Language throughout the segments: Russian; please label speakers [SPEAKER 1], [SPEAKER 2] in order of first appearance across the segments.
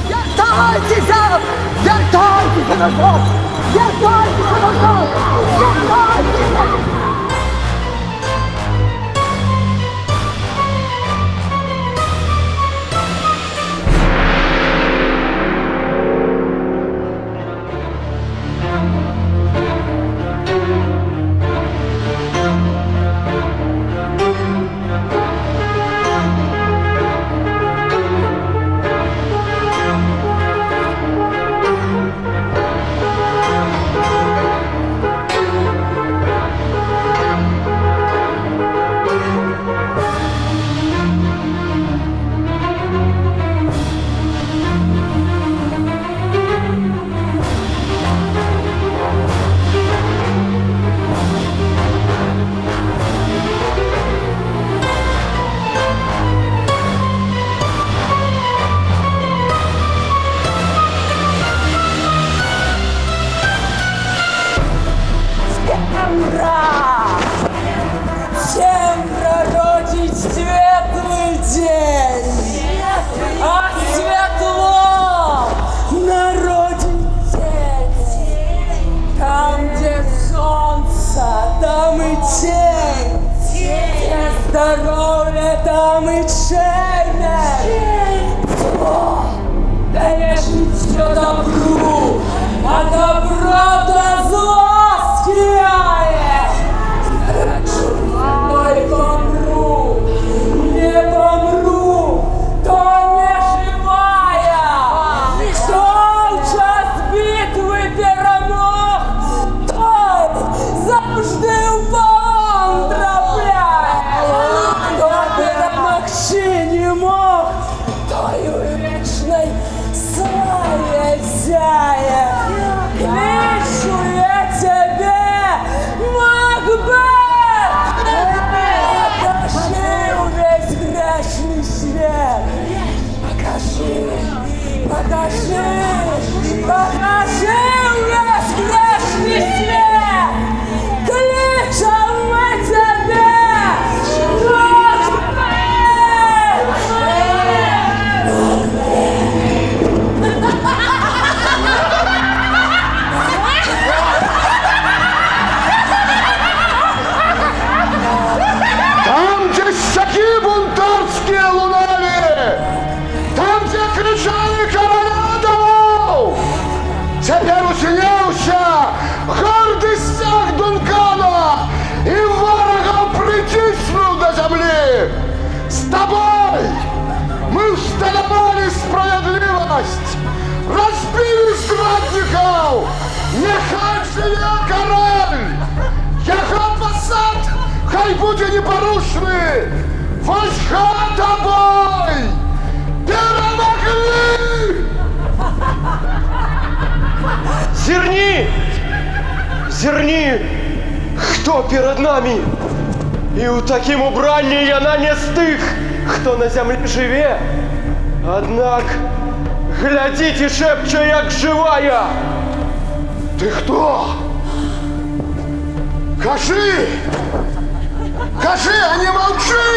[SPEAKER 1] Вертайтеся! Вертайтеся назад! Вертайтеся назад! Вертайтеся! Всем родить светлый день, а светло народить день. Там, где солнце, там и тень, где здоровье, там и честь. Зло, да лишь все добру, а добро до зла скияет. Не помру, то не живая. Шел час битвы перемог, той завжди в полон трапляє. Хто перемогти не мог, той у вечной славе зяє. Кличу я тебе, Макбет! Грешный свет, покажи весь грешный свет, кличем мы тебя,
[SPEAKER 2] Там, где щеки бунтарские лунали, там, где кричали короля, теперь усилился гордость всех Дункана и ворогом притиснул до земли. С тобой мы установили справедливость, разбили здравников, нехай живе король, его посад хай буде непорушный, войска тобой перемогли!
[SPEAKER 3] Зерни, хто перед нами, і у таким убранні я не з тих, хто на землі живе, однак глядіть і шепче, як живая.
[SPEAKER 2] Ты кто? Кажи, а не молчи!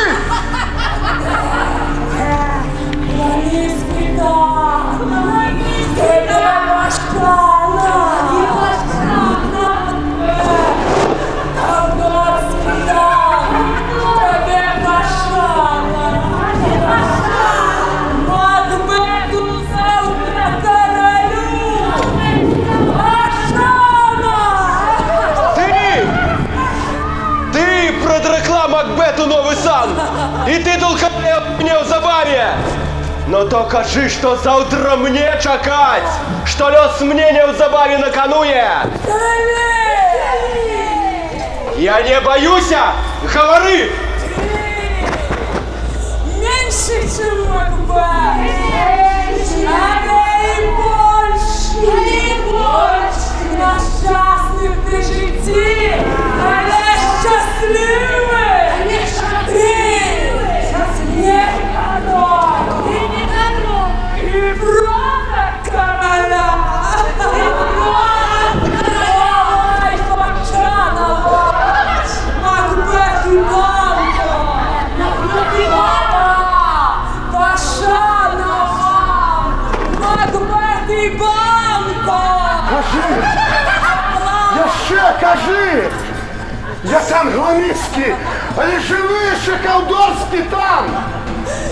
[SPEAKER 3] Макбету новый сан, и ты толкаешь мне в забаве. Но то кажи, что завтра мне чакать, что лёс мне не в забаве накануне. Я не боюсь, говори.
[SPEAKER 1] Меньше, чем Макбет, а и больше. Несчастный ты жити, але счастливый. И брата короля! Ой, Форчанова! Макбет и Банко!
[SPEAKER 2] Кажи! Я там Гламіцький, але живий ще Калдорський там!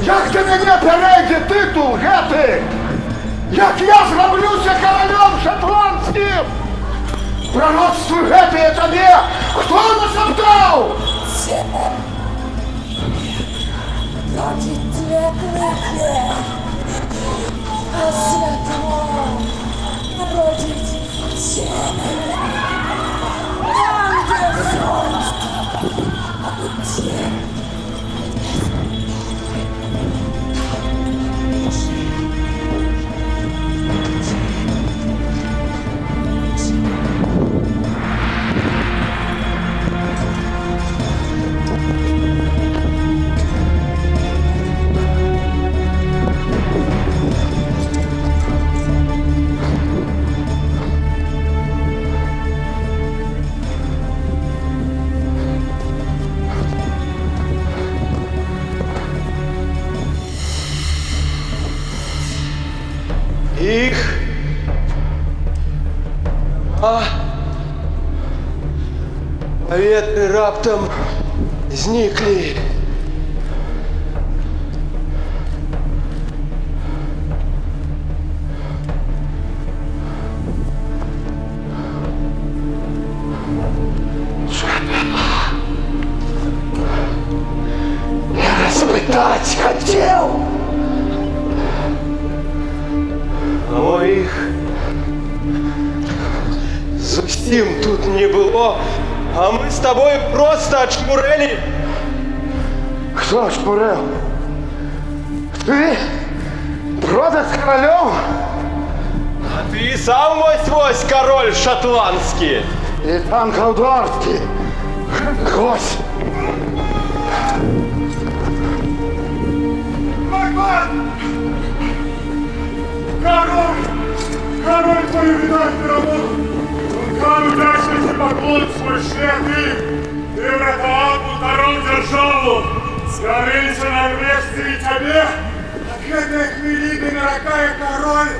[SPEAKER 2] Як до мене перейде титул, гети! Як я зроблюся королем шотландським! Пророцтвую гети я тобі! Хто нашептав?
[SPEAKER 1] Родить две клыки, а святого родить тень. Там, где солнце, а тут тень.
[SPEAKER 3] Їх паветы раптом зніклі.
[SPEAKER 2] Я розпитати хотів!
[SPEAKER 3] А моїх зовсім тут не було, а ми з тобою просто очмурели.
[SPEAKER 2] Хто ж порел? Ти? Бродер з королем?
[SPEAKER 3] А ти сам вось-вось король шотландський.
[SPEAKER 2] І там Калдорський. Гось!
[SPEAKER 4] Король твою видать перемог! Вулкан удачности поклон свой шлем ты врата полтором державу! Скорейся на вместе и тебе! Так этой хвилины наракая король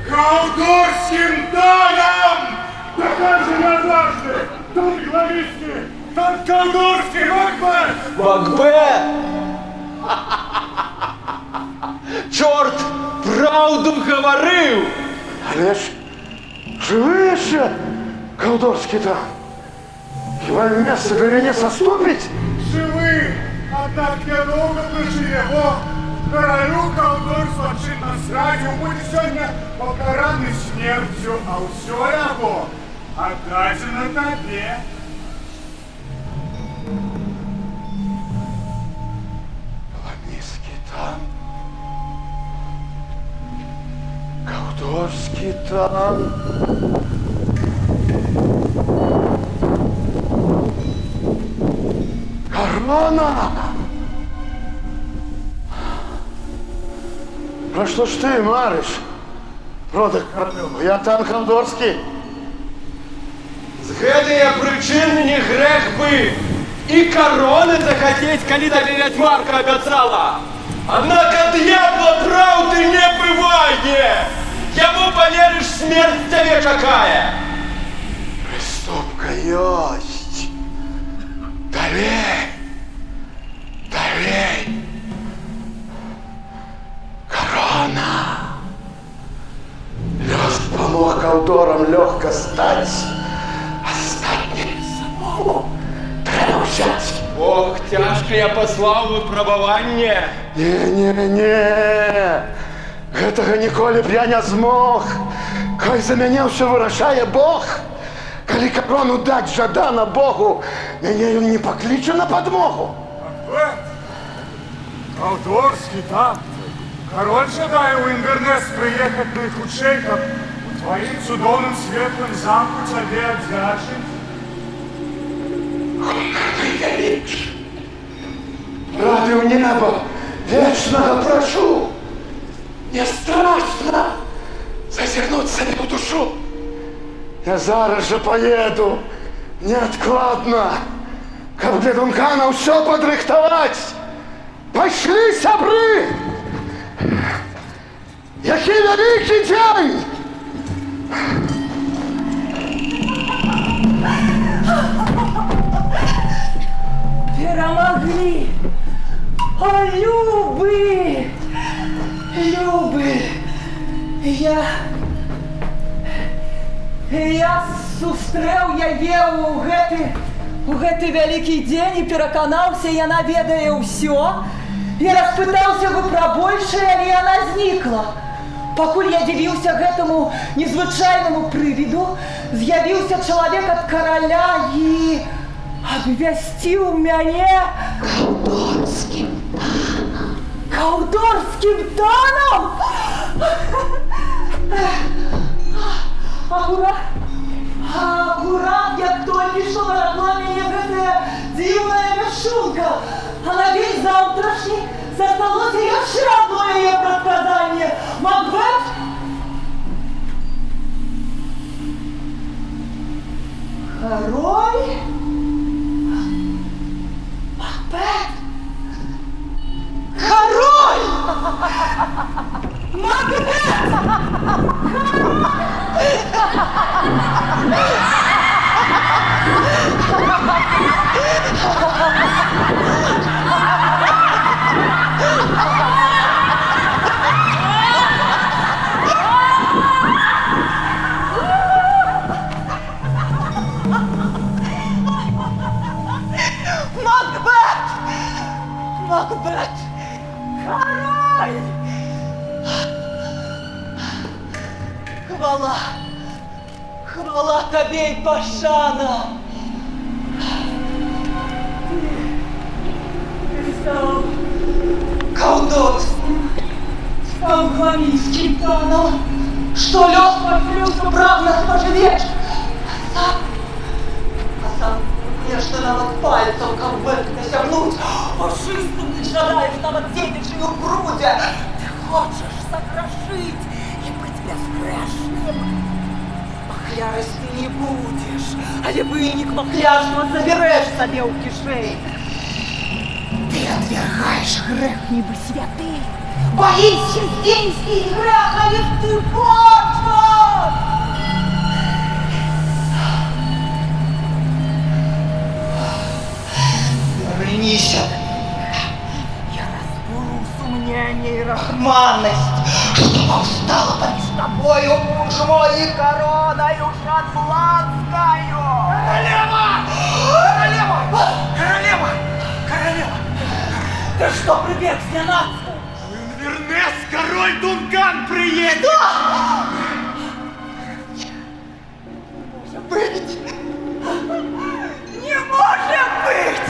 [SPEAKER 4] Калдорским даном! Да как же не однажды! Тот Главицкий, тот Калдорский, Макбет!
[SPEAKER 3] Макбет! Чорт правду говорив!
[SPEAKER 2] Але ж живий ще Калдорський там. Хіба місце для мене соступить?
[SPEAKER 4] Живы, однако недолго проживемо. Королю колдорства чинно срадил будет сегодня покаранный смертью, а все его отдадено тебе.
[SPEAKER 2] Гламіцький там. Калдорський там. Корона! Про що ж ти мариш, рода королю? Я там Калдорський.
[SPEAKER 3] З гэтыя прычыны не грэх бы і короны захацець, калі табе вядьмарка абяцала. Однако д'ябла правды не бывае. Яму поверишь, смерть тебе чакае.
[SPEAKER 2] Приступка ёсць. Далей. Далей. Корона. Лёс помог Калдорам легко стать. Остатнее самому треба взять.
[SPEAKER 3] Бог тяжкое послал выпрабаванне.
[SPEAKER 2] Не. Гэтага ніколі б я не змог. Кай за мяне ўсё вырашае Бог. Калі корону даць жадана Богу, мяне ён не пакліча на подмогу.
[SPEAKER 4] Макбет, Калдорский там. Король жадає у Інвернес приехать наихудшей, как твоим цудовным светлым замку тебе отдячить.
[SPEAKER 2] Вяліч, рады ў неба вечнага прашу. Не страшно зазирнуть себе в душу. Я зараз же поеду, неоткладно, каб для Дункана все подрыхтовать. Пошли, сябры! Який великий день!
[SPEAKER 1] Сустрэў яе у гэты вялікі дзень і пераканаўся, яна ведае ўсё. Я распытаўся бы пра большае, але яна знікла. Пакуль я дзівіўся гэтаму незвычайнаму прывіду, з'явіўся чалавек ад караля і абвясціў мяне каўдорскім танам. Акурат, як толькі што нарадила мяне гэтая дзіўная вяшунка, а на дзень заўтрашні засталося яшчэ адно яе прадказанне. Макбет? Король? Макбет? Король! Макбет! Макбет! Король! Хвала табе і пашана! Ты стал колдовством, стал гламийским тоном, что лед пошлюся правно поживешь. А сам, конечно, навод пальцем ковбек досягнуть, пушистым ты жадаешь навод детишью в груди. Ты хочешь сокрошить и быть безгрешным. Махлярось ты не будешь, а лебыник махляжного заберешь себе у кишей. Ты отвергаешь грех небо святый, боишься деньский грех, а не ты почва! Вернись от меня, я разберу сомнение и рахманность, чтобы устала помеж тобою, муж мой, и короною шотландскою! Королева! Королева! Королева! Королева! Ты что, прибег с ненацку?
[SPEAKER 4] Инвернес, король Дункан приедет!
[SPEAKER 1] Что? Не может быть! Не может быть!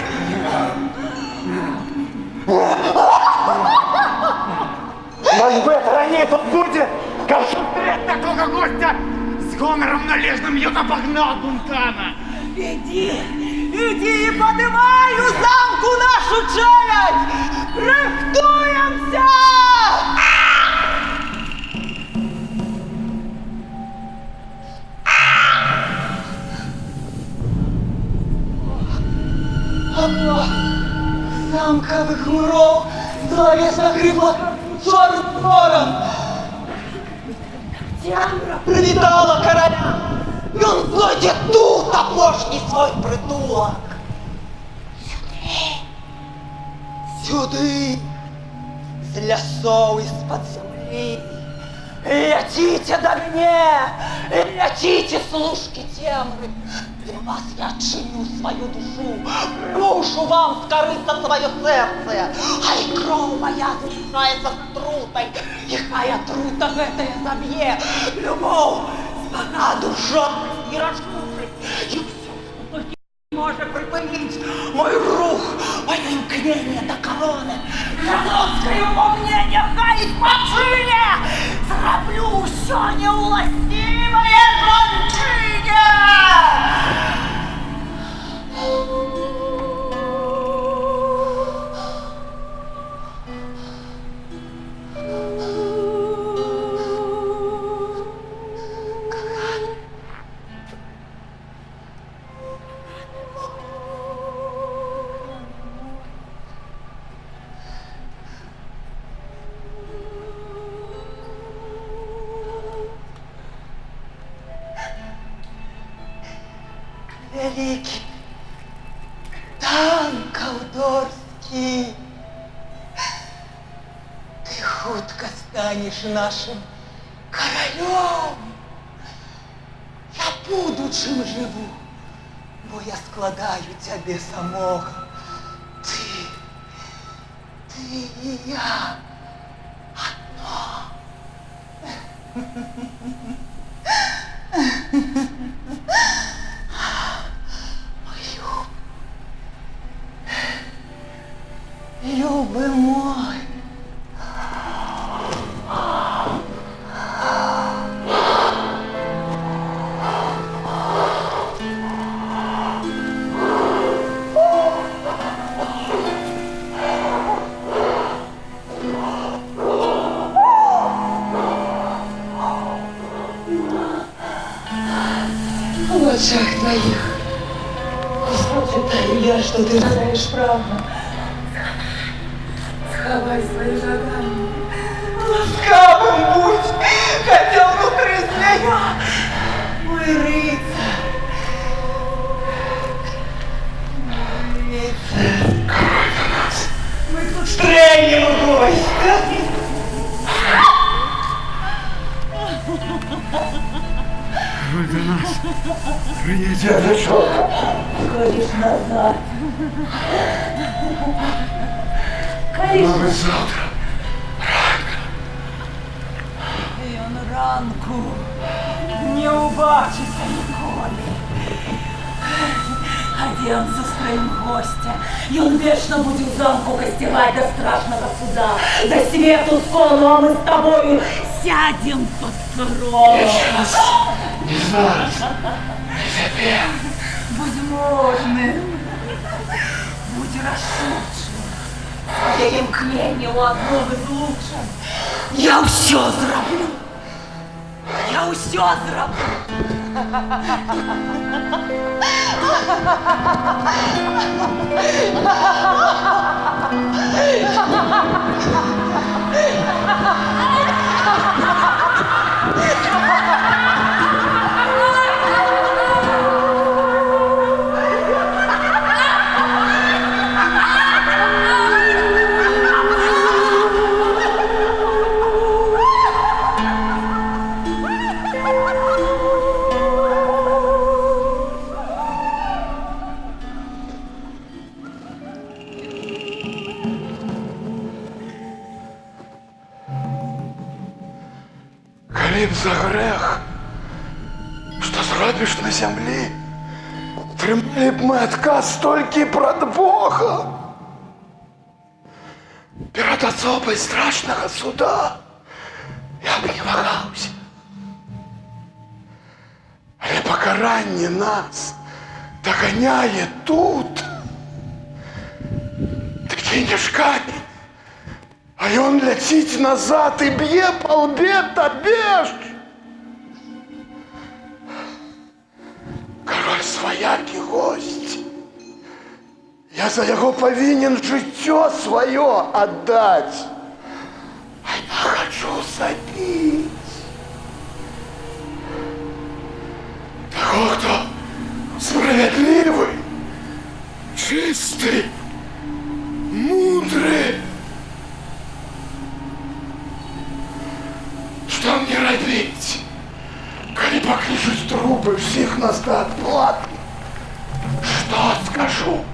[SPEAKER 2] Макбет, ранее тут будет! Как встреть такого гостя с гонором належным, я обогнал Дункана!
[SPEAKER 1] Иди и поднимай у замку нашу челядь! Рыхтуемся! Замковых муров зловесно хрипло черным вором. Тямра привітала короля, и он входит тут, опошний свой притулок. Сюды, с лесов из-под земли. Летите до меня, летите, служки темры. Для вас я отчиню свою душу, душу вам скорыться свое сердце. Ай, кровь моя смешается с трутой, тихая трута в этой забье. Любовь, спана душа и разрушить, и все, что только может припынить мой рух, мое имкнение до короны. Шотландское во мне нехай спочине, зроблю все неуластимое жончине. Великий Тан Калдорский, ты хутко станешь нашим королем. Я буду, чым жыву, бо я складаю цябе самога. Ты і я одно. Любы мой. В очах твоих прочитаю я, что ты знаешь правду. Сховай свои жадания. Ласкавым будь, хотя внутри змея, мой рыцарь.
[SPEAKER 2] Король до нас.
[SPEAKER 1] Мы тут тренингуем.
[SPEAKER 2] Король до нас. Дедушка.
[SPEAKER 1] Ходишь назад. Ходишь.
[SPEAKER 2] Но мы завтра.
[SPEAKER 1] І он ранку не убачиться ніколи. Один зустрім гостя, і он вечно буде в замку гостевать до страшного суда, до свету скону, а мы с тобою сядем под трон.
[SPEAKER 2] Не зараз. Не теперь.
[SPEAKER 1] Будь мужним, будь рашучим, своє імкнення у одного з лучшим. Я все зроблю. Я все зроблю.
[SPEAKER 2] Коли б за грех, что зробиш на землі, тримали б ми отказ тільки пред Богом. Перед особой страшного суда я б не вагався. Але покарання нас доганяє тут. Ти кинеш камінь, а он летить назад и бье по лбе тобі ж. Король свояк і гость. Я за його повинен життя своє отдать. А я хочу забить. Того, хто справедливий, чистий, мудрий. Что мне робить, коли покличуть трупы всех нас до отплаты? Что скажу?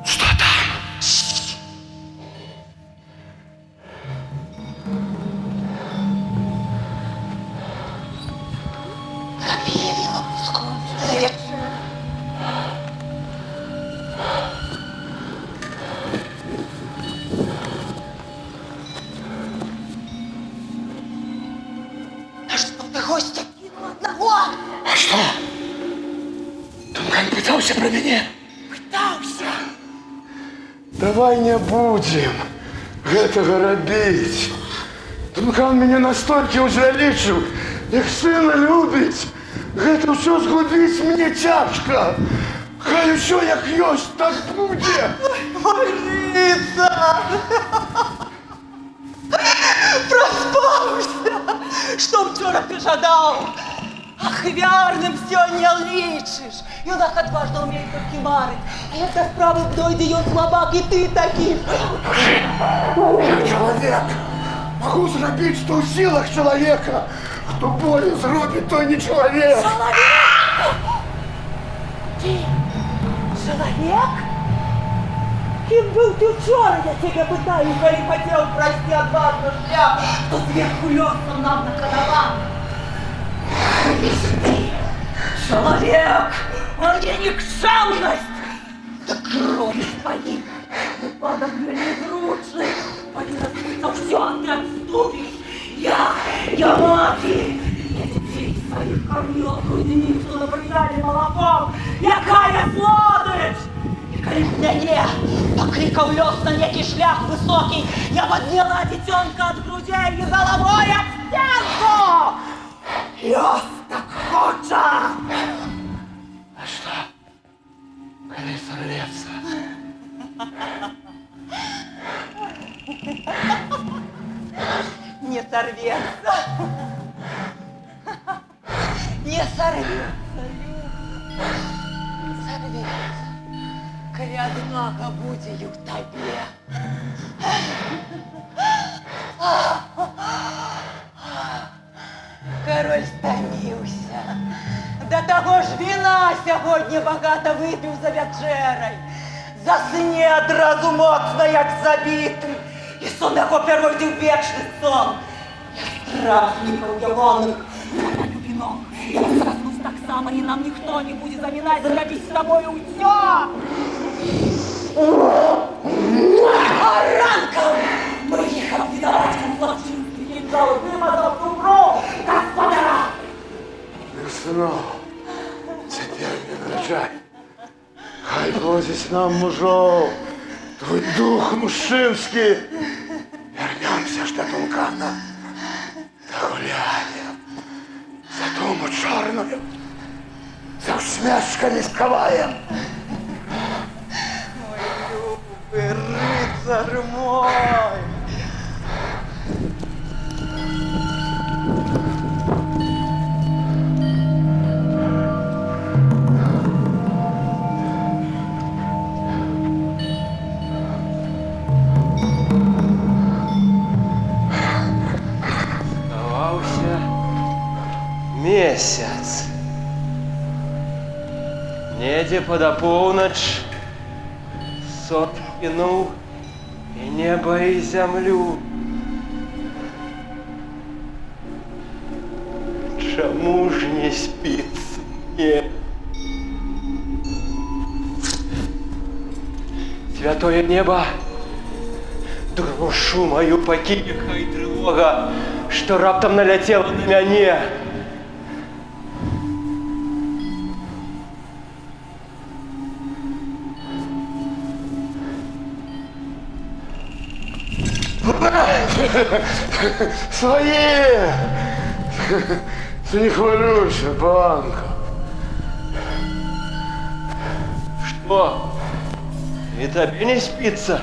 [SPEAKER 2] Что там?
[SPEAKER 1] Объявила мужскую встречу. Да что ты гостя кинул одного?
[SPEAKER 2] А что? Тумган пытался про меня?
[SPEAKER 1] Пытался.
[SPEAKER 2] Давай не будем этого робить. Тумган меня настолько узялічив, як сына любить. Это все згубить мне тяжко. Хай все як ёсть, так буде.
[SPEAKER 1] Молиться! Проспався! Що вчора ти жадав? Ах, Лихвярним все не лічиш. Юнак отважно умеет только марить. А як до справи дойде он слабак, и ты таким.
[SPEAKER 2] Я человек. Могу зробить, что в силах человека. Кто более зробит, то не человек.
[SPEAKER 1] Человек? Ты человек? Кем был ты вчера, я тебя пытаю, коли хотел, прости, отважно шляп, что сверху лёгком нам на караван. Ты человек, а мне никчемность, да кровь твоим, подобно недручный, подразумно все, а ты отступишь. Я мати, я детей своих кормила грудями, что напоминали молоком, якая сладость! И коли мне покликав лёс на некий шлях высокий, я подняла детенка от грудей и головой об стенку! Лёс так хочет!
[SPEAKER 2] А что? Коли сорвется?
[SPEAKER 1] Не сорвется! Не сорвется! Не сорвется! Коли однако будею в тебе. Король стомился. До того ж вина сьогодні багато випив за вечерой. Засне одразу моцно, як забитий. І сон його перейде в вічний сон. Я страшников явоних, моя любимок. Я проснусь так само, и нам никто не будет заминать, заходить с тобой уйдет. А ранком приехал видовать злочинский кинжал, вымазал дубру господара.
[SPEAKER 2] Сынок, теперь не наряжай. Хай возить нам мужов, твой дух мужчинский. Вернемся ж до Тулкана, догуляем за думу чорною, за усмешками сковаем.
[SPEAKER 1] Мой любый рыцарь мой.
[SPEAKER 3] Месяц. Недзе под полночь сон кинул и небо, и землю. Чему ж не спится мне? Святое небо, душу мою покине, хай тревога, что раптом налетела на мяне.
[SPEAKER 2] Свои! Ты не хвалюйся, Банка.
[SPEAKER 3] Что? И тебе не спится?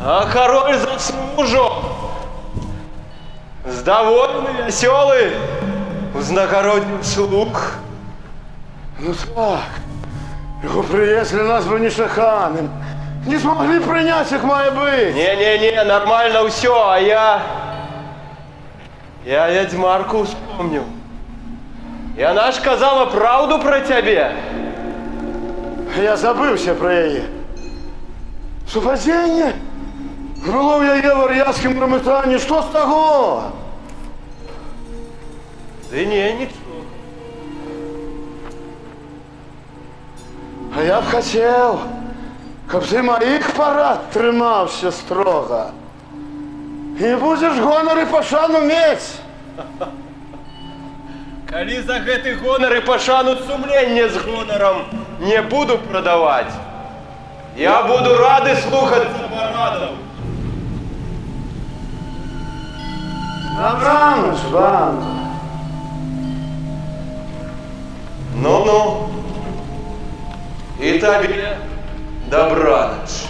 [SPEAKER 3] А король заслужил. Довольный, веселый, узнакородил слуг.
[SPEAKER 2] Ну так, его приятели нас бы не шаханом. Не смогли принять, как має быть.
[SPEAKER 3] Не-не-не, нормально все, а я ведьмарку вспомнил. И она ж казала правду про тебе.
[SPEAKER 2] Я забывся про її. Супадіння? Було я є в Ар'язькому Громотанні, що з того?
[SPEAKER 3] Да не, ничего.
[SPEAKER 2] А я б хотів, щоб ти моїх парад тримався строго. І будеш гонор і пошану мець.
[SPEAKER 3] Коли за гэты гонор и пошану сумление с гонором не буду продавать, я буду рады слухаться парадов.
[SPEAKER 2] Добраніч, Банко.
[SPEAKER 3] Ну-ну, и тебе добраніч.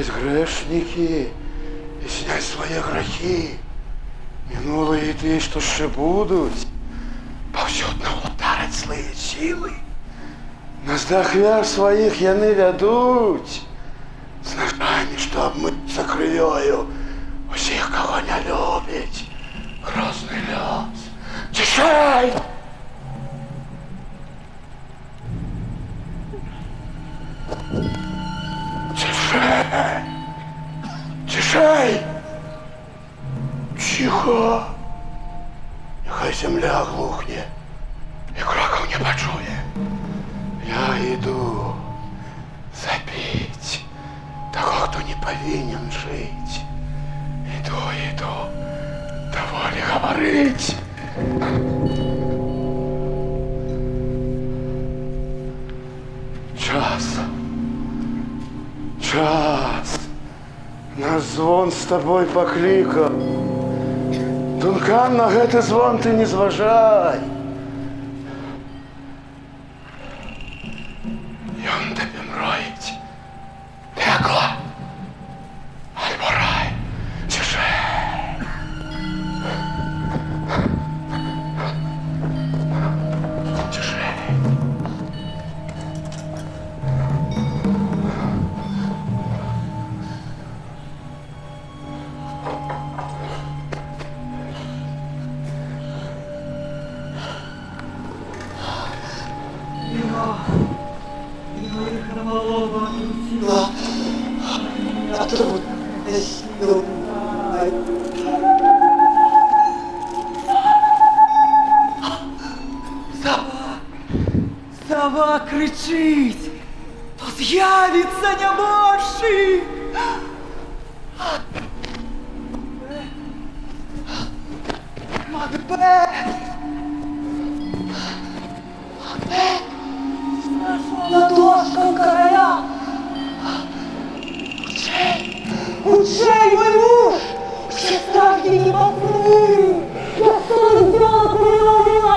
[SPEAKER 2] покаялись грешники и снять свои грехи. Минулые и те, що ще будуть, повсюдно ударять злые силы. На здахвях своих яны ведуть, з ножами, чтоб мыться кров'ю усіх, кого не любить. Грозный лес. Тишей! Тишей! Тишей! Тихо! Нехай земля глухне и кроков не почує. Я иду забить того, кто не повинен жить. Иду, доволі говорить. Час. Наш звон з тобой покликав. Дункан, на гэты звон ты не зважай. Ён табе мроіць пекла альбо рай. Цішэй. Цішэй.
[SPEAKER 1] А тут сил. Сова кричить, то з'явиться небожий. Макбет! На дошках короля! Учей, мой муж! Все страхи не попры! Я сам сделал приловила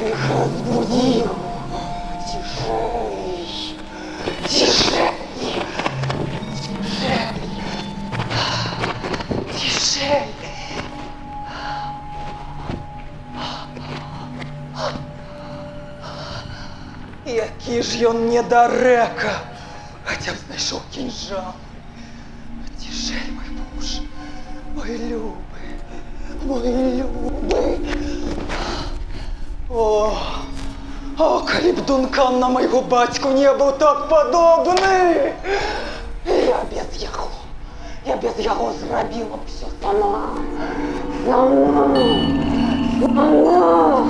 [SPEAKER 1] я их разбудил! Тишей! Тишей! Тишей! Тишей! Який ж ён недарека, хотя б знайшов кінжал. Тишей, мой муж, мой любий, мой любий. О, коли б Дункан на майго батьку не був так подобний. Я без яго зробила б все сама. Сама.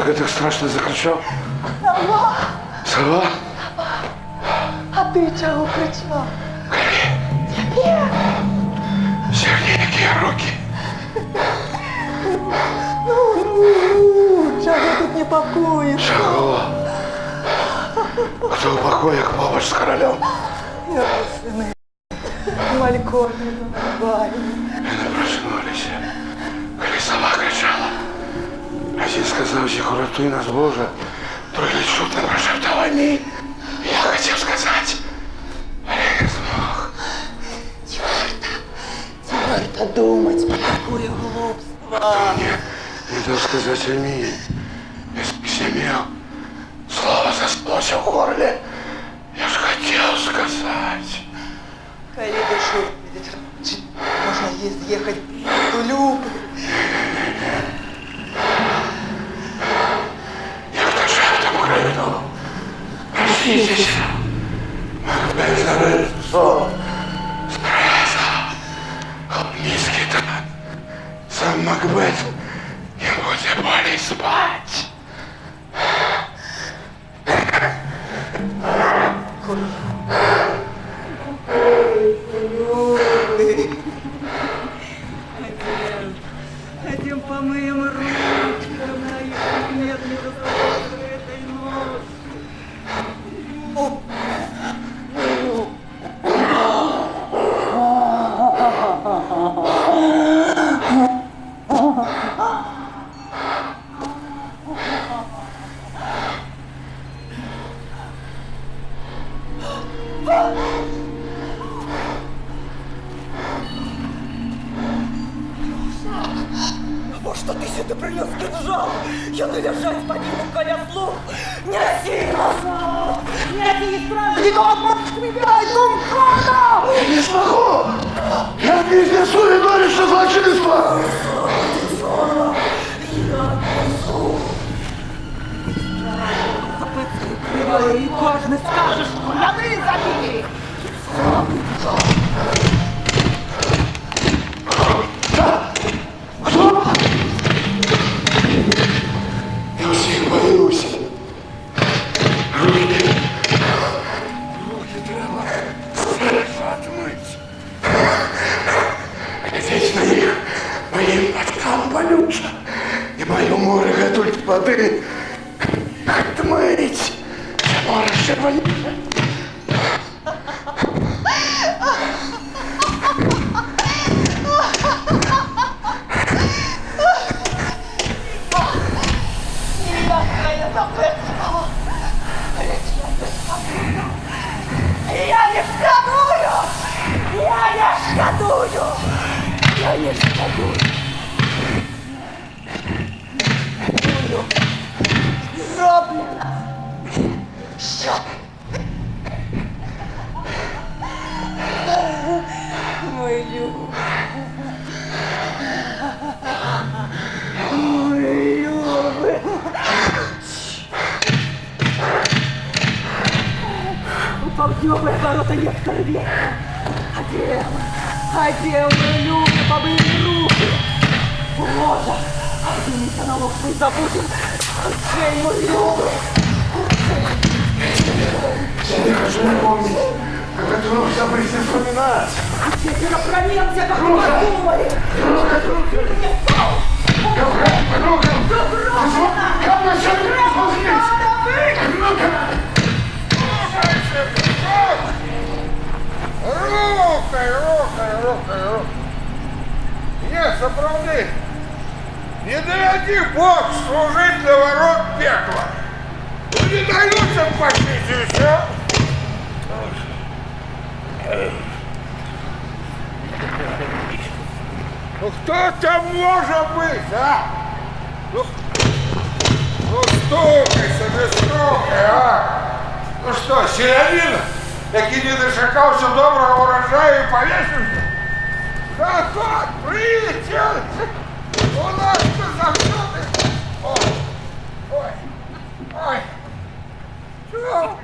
[SPEAKER 2] Кто так страшно закричал?
[SPEAKER 1] Сова!
[SPEAKER 2] Сова?
[SPEAKER 1] А ты чего кричал?
[SPEAKER 2] Тебе! Сильнее руки!
[SPEAKER 1] Чего тут не покоишь?
[SPEAKER 2] Чего? Кто в покоях помощь с королем?
[SPEAKER 1] Я сыны, мальков не забывай.
[SPEAKER 2] Они проснулись, коли сова кричала. Один сказал, что ратуй нас, Боже, другой шутно прошептал аминь. Я хотел сказать, но я не смог.
[SPEAKER 1] Твердо думать, какое глупство.
[SPEAKER 2] Кто мне не дал сказать аминь? Если бы имел, слово засплылось в горле. Я же хотел сказать.
[SPEAKER 1] Коли душу видеть, можно есть ехать в Любы.
[SPEAKER 2] Проститесь, Макбет забыл сон, сразу, низкий тон, сам Макбет не будет более спать.
[SPEAKER 1] будем помыем руки, на их медленно до этой ночи. Во что ты сюда принес кинжал? Я належать погибну, коля слух. Неси назад! Неси стражников, отстреляй Дункана!
[SPEAKER 2] Не смогу! Я бизнесу и дольше злочинства!
[SPEAKER 1] И кожный скажешь, куряны забили!
[SPEAKER 2] Я всех боюсь. Руки треба отмыть. Глядеть на них моим батькам болюче. И мою море готовить воды. Отмыть. Море червоніше.
[SPEAKER 1] Я не шкодую! Я не шкодую! Я не шкодую! Зроблено! Що? Мой люб. Мой люб. Полдневые ворота Нектор века. А демон, любы, побыли руки. Боже, поднимите налог свой забудем. Отчей мой любы.
[SPEAKER 2] Я не хочу напомнить, как это нужно забыть и вспоминать.
[SPEAKER 1] Отчейте на променте, как вы подумали.
[SPEAKER 5] Рухай. Нет, сопроводи. Не доведи Бог служить для ворот пекла. Ну не даются почти все. Ну кто там может быть, а? Ну стукай себе, стукай, а? Ну что, селянин, який не дошакався доброго урожаю і повісився? Да так, прилетел! У нас тут завсюди! Ой! Чего?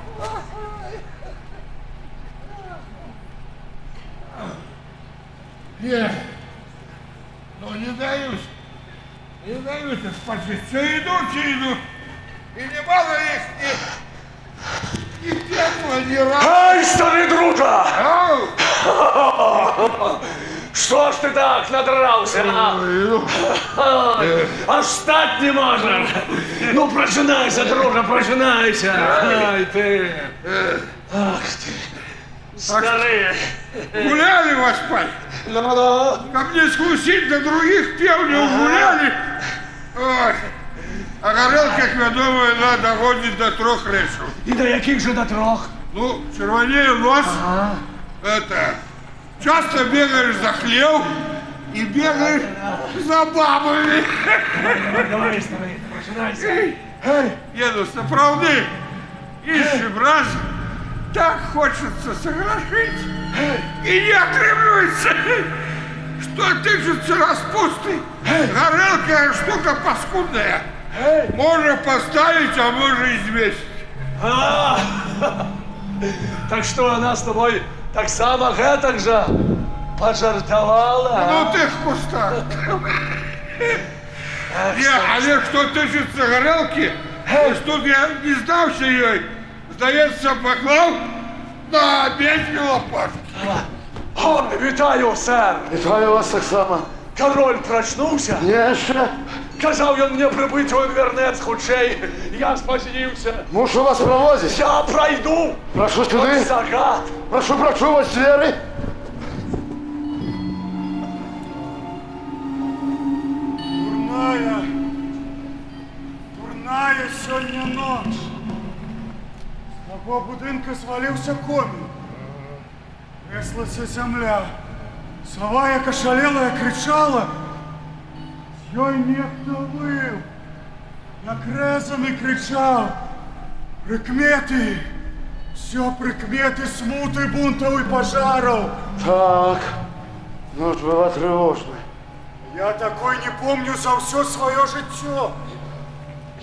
[SPEAKER 5] Нет, ну не даюсь спать. Все идут. И немало их, и пекло не раз.
[SPEAKER 3] Ай, старый дружа!
[SPEAKER 5] Ау!
[SPEAKER 3] Что ж ты так надрался, а? Аж встать не можешь! Ну, просинайся, дружа, просинайся! Ай, ты! Ах ты! Старый!
[SPEAKER 5] Гуляли вас, пань?
[SPEAKER 3] Да.
[SPEAKER 5] Ко мне скусить до других певней гуляли. Ой. А горелка, як відомо, вона доходить до 3 речів.
[SPEAKER 3] І до яких же до 3?
[SPEAKER 5] Ну, червонее нос. Это, часто бегаешь за хлеб и бегаешь за бабами.
[SPEAKER 3] Давай, старый, просинайся!
[SPEAKER 5] Еду с правды. Ищем раз. Так хочется согрешить. И не отремлюсь. Что тычется распустой. Горелка штука паскудная. Можно поставить, а можно извесить.
[SPEAKER 3] Так что она с тобой так само гэтак же пожартовала?
[SPEAKER 5] Ну ты в кустах. Але что тычется горелки, тут я не сдався ей. Здається, поклав на обедню лопатку.
[SPEAKER 3] Вітаю, сер!
[SPEAKER 2] Вітаю вас так само.
[SPEAKER 6] Король прачнуўся.
[SPEAKER 2] Яшчэ.
[SPEAKER 6] Казаў ён мне прыбыць у Інвернэс хутчэй. Я спазніўся.
[SPEAKER 2] Мушу вас провозить.
[SPEAKER 6] Я пройду.
[SPEAKER 2] Прошу сюды.
[SPEAKER 6] Загад.
[SPEAKER 2] Прошу прочувать двери.
[SPEAKER 4] Дурная сёння ноч. З таго будынка сваліўся комін. Тряслася зямля. Сова, як ашалелая, крычала. З ёй нехта выў. Як рэзаны крычаў. Прыкметы. Всё прыкметы смуты, бунтаў і пажараў.
[SPEAKER 2] Так. Ночь была тревожной.
[SPEAKER 4] Я такой не помню за ўсё сваё жыццё.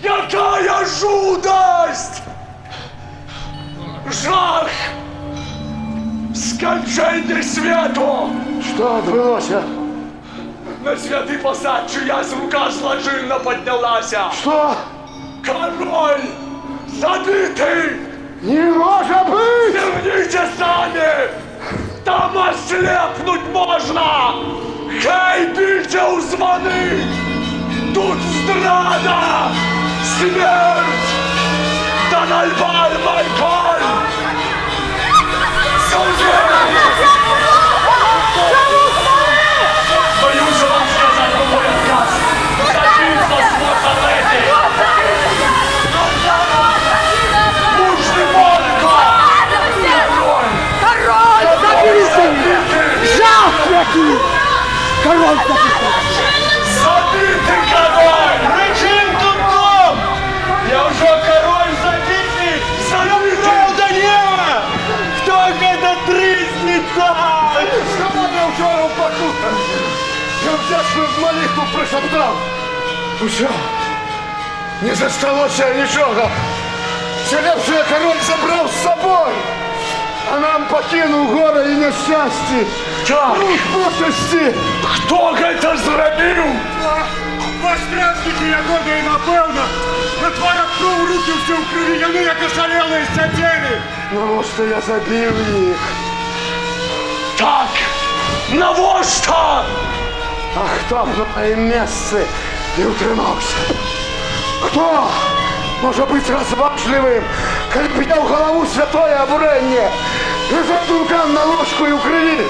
[SPEAKER 6] Якая жудасць! Жах! Сканчэнне свету!
[SPEAKER 2] Что отбылось, а?
[SPEAKER 6] На святы посад чиясь рука злочинно поднялася.
[SPEAKER 2] Что?
[SPEAKER 6] Король забитый!
[SPEAKER 2] Не может быть!
[SPEAKER 6] Верните сами! Там ослепнуть можно! Хай бейте у звоны! Тут здрада! Смерть! Дональбаль Майкаль! Боюсь вам сказать мой отказ! Забиться с Мохаммеди! Мужный Монго!
[SPEAKER 3] Король забитый! Жах який! Король забитый!
[SPEAKER 6] Забитый король!
[SPEAKER 3] Причем тут дом? Я уже король забитый!
[SPEAKER 6] Забитый!
[SPEAKER 3] Правда нева! Кто это трыснет так?
[SPEAKER 2] Что я вчера упаку? Я вдячную молитву прошептал. Усё. Не засталося нічого. Все лепшее король забрал с собой. А нам покинул горе и несчастье.
[SPEAKER 6] Так,
[SPEAKER 2] Путости.
[SPEAKER 6] хто гэта зрабіў?
[SPEAKER 4] Два стражнікі ягоды і напэўна. На тварах кроў рукі ўсе ў крыві, яны як ашалелыя сядзелі.
[SPEAKER 2] Ну, что я забил их.
[SPEAKER 6] Так, навошта?
[SPEAKER 2] А хто б на моем месте не утримався? Хто може бути розважливим, коли п'є в голову святое обурення? Лежать дункан на ложку і в криві.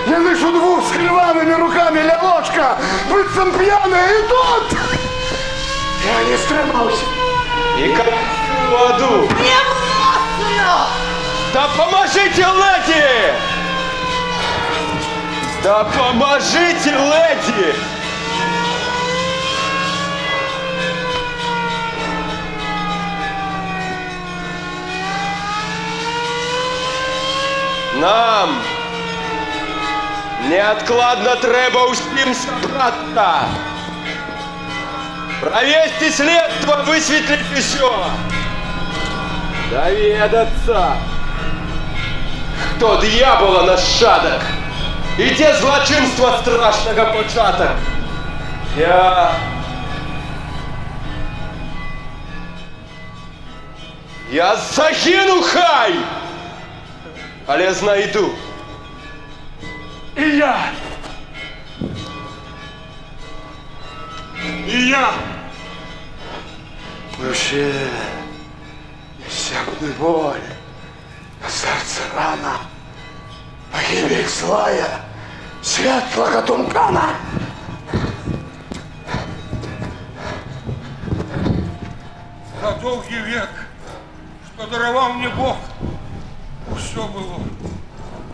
[SPEAKER 2] Я лишу двух з кривавими руками ля ложка, быццам п'яная, і тут! Я не стримався.
[SPEAKER 3] И как в аду!
[SPEAKER 1] Немысленно!
[SPEAKER 3] Да поможите, леди! Да поможите, леди! Нам неоткладно треба усім собраться. Провести следство, высветлить все. Доведаться, хто дьявола нащадок, и те злочинства страшного початок. Я загину хай, але знайду.
[SPEAKER 6] І я.
[SPEAKER 4] І я.
[SPEAKER 2] Мы все нестерпный боль, на сердце рана, погибель злая, светлого тункана.
[SPEAKER 5] За долгий век, что даровал мне Бог, усё было.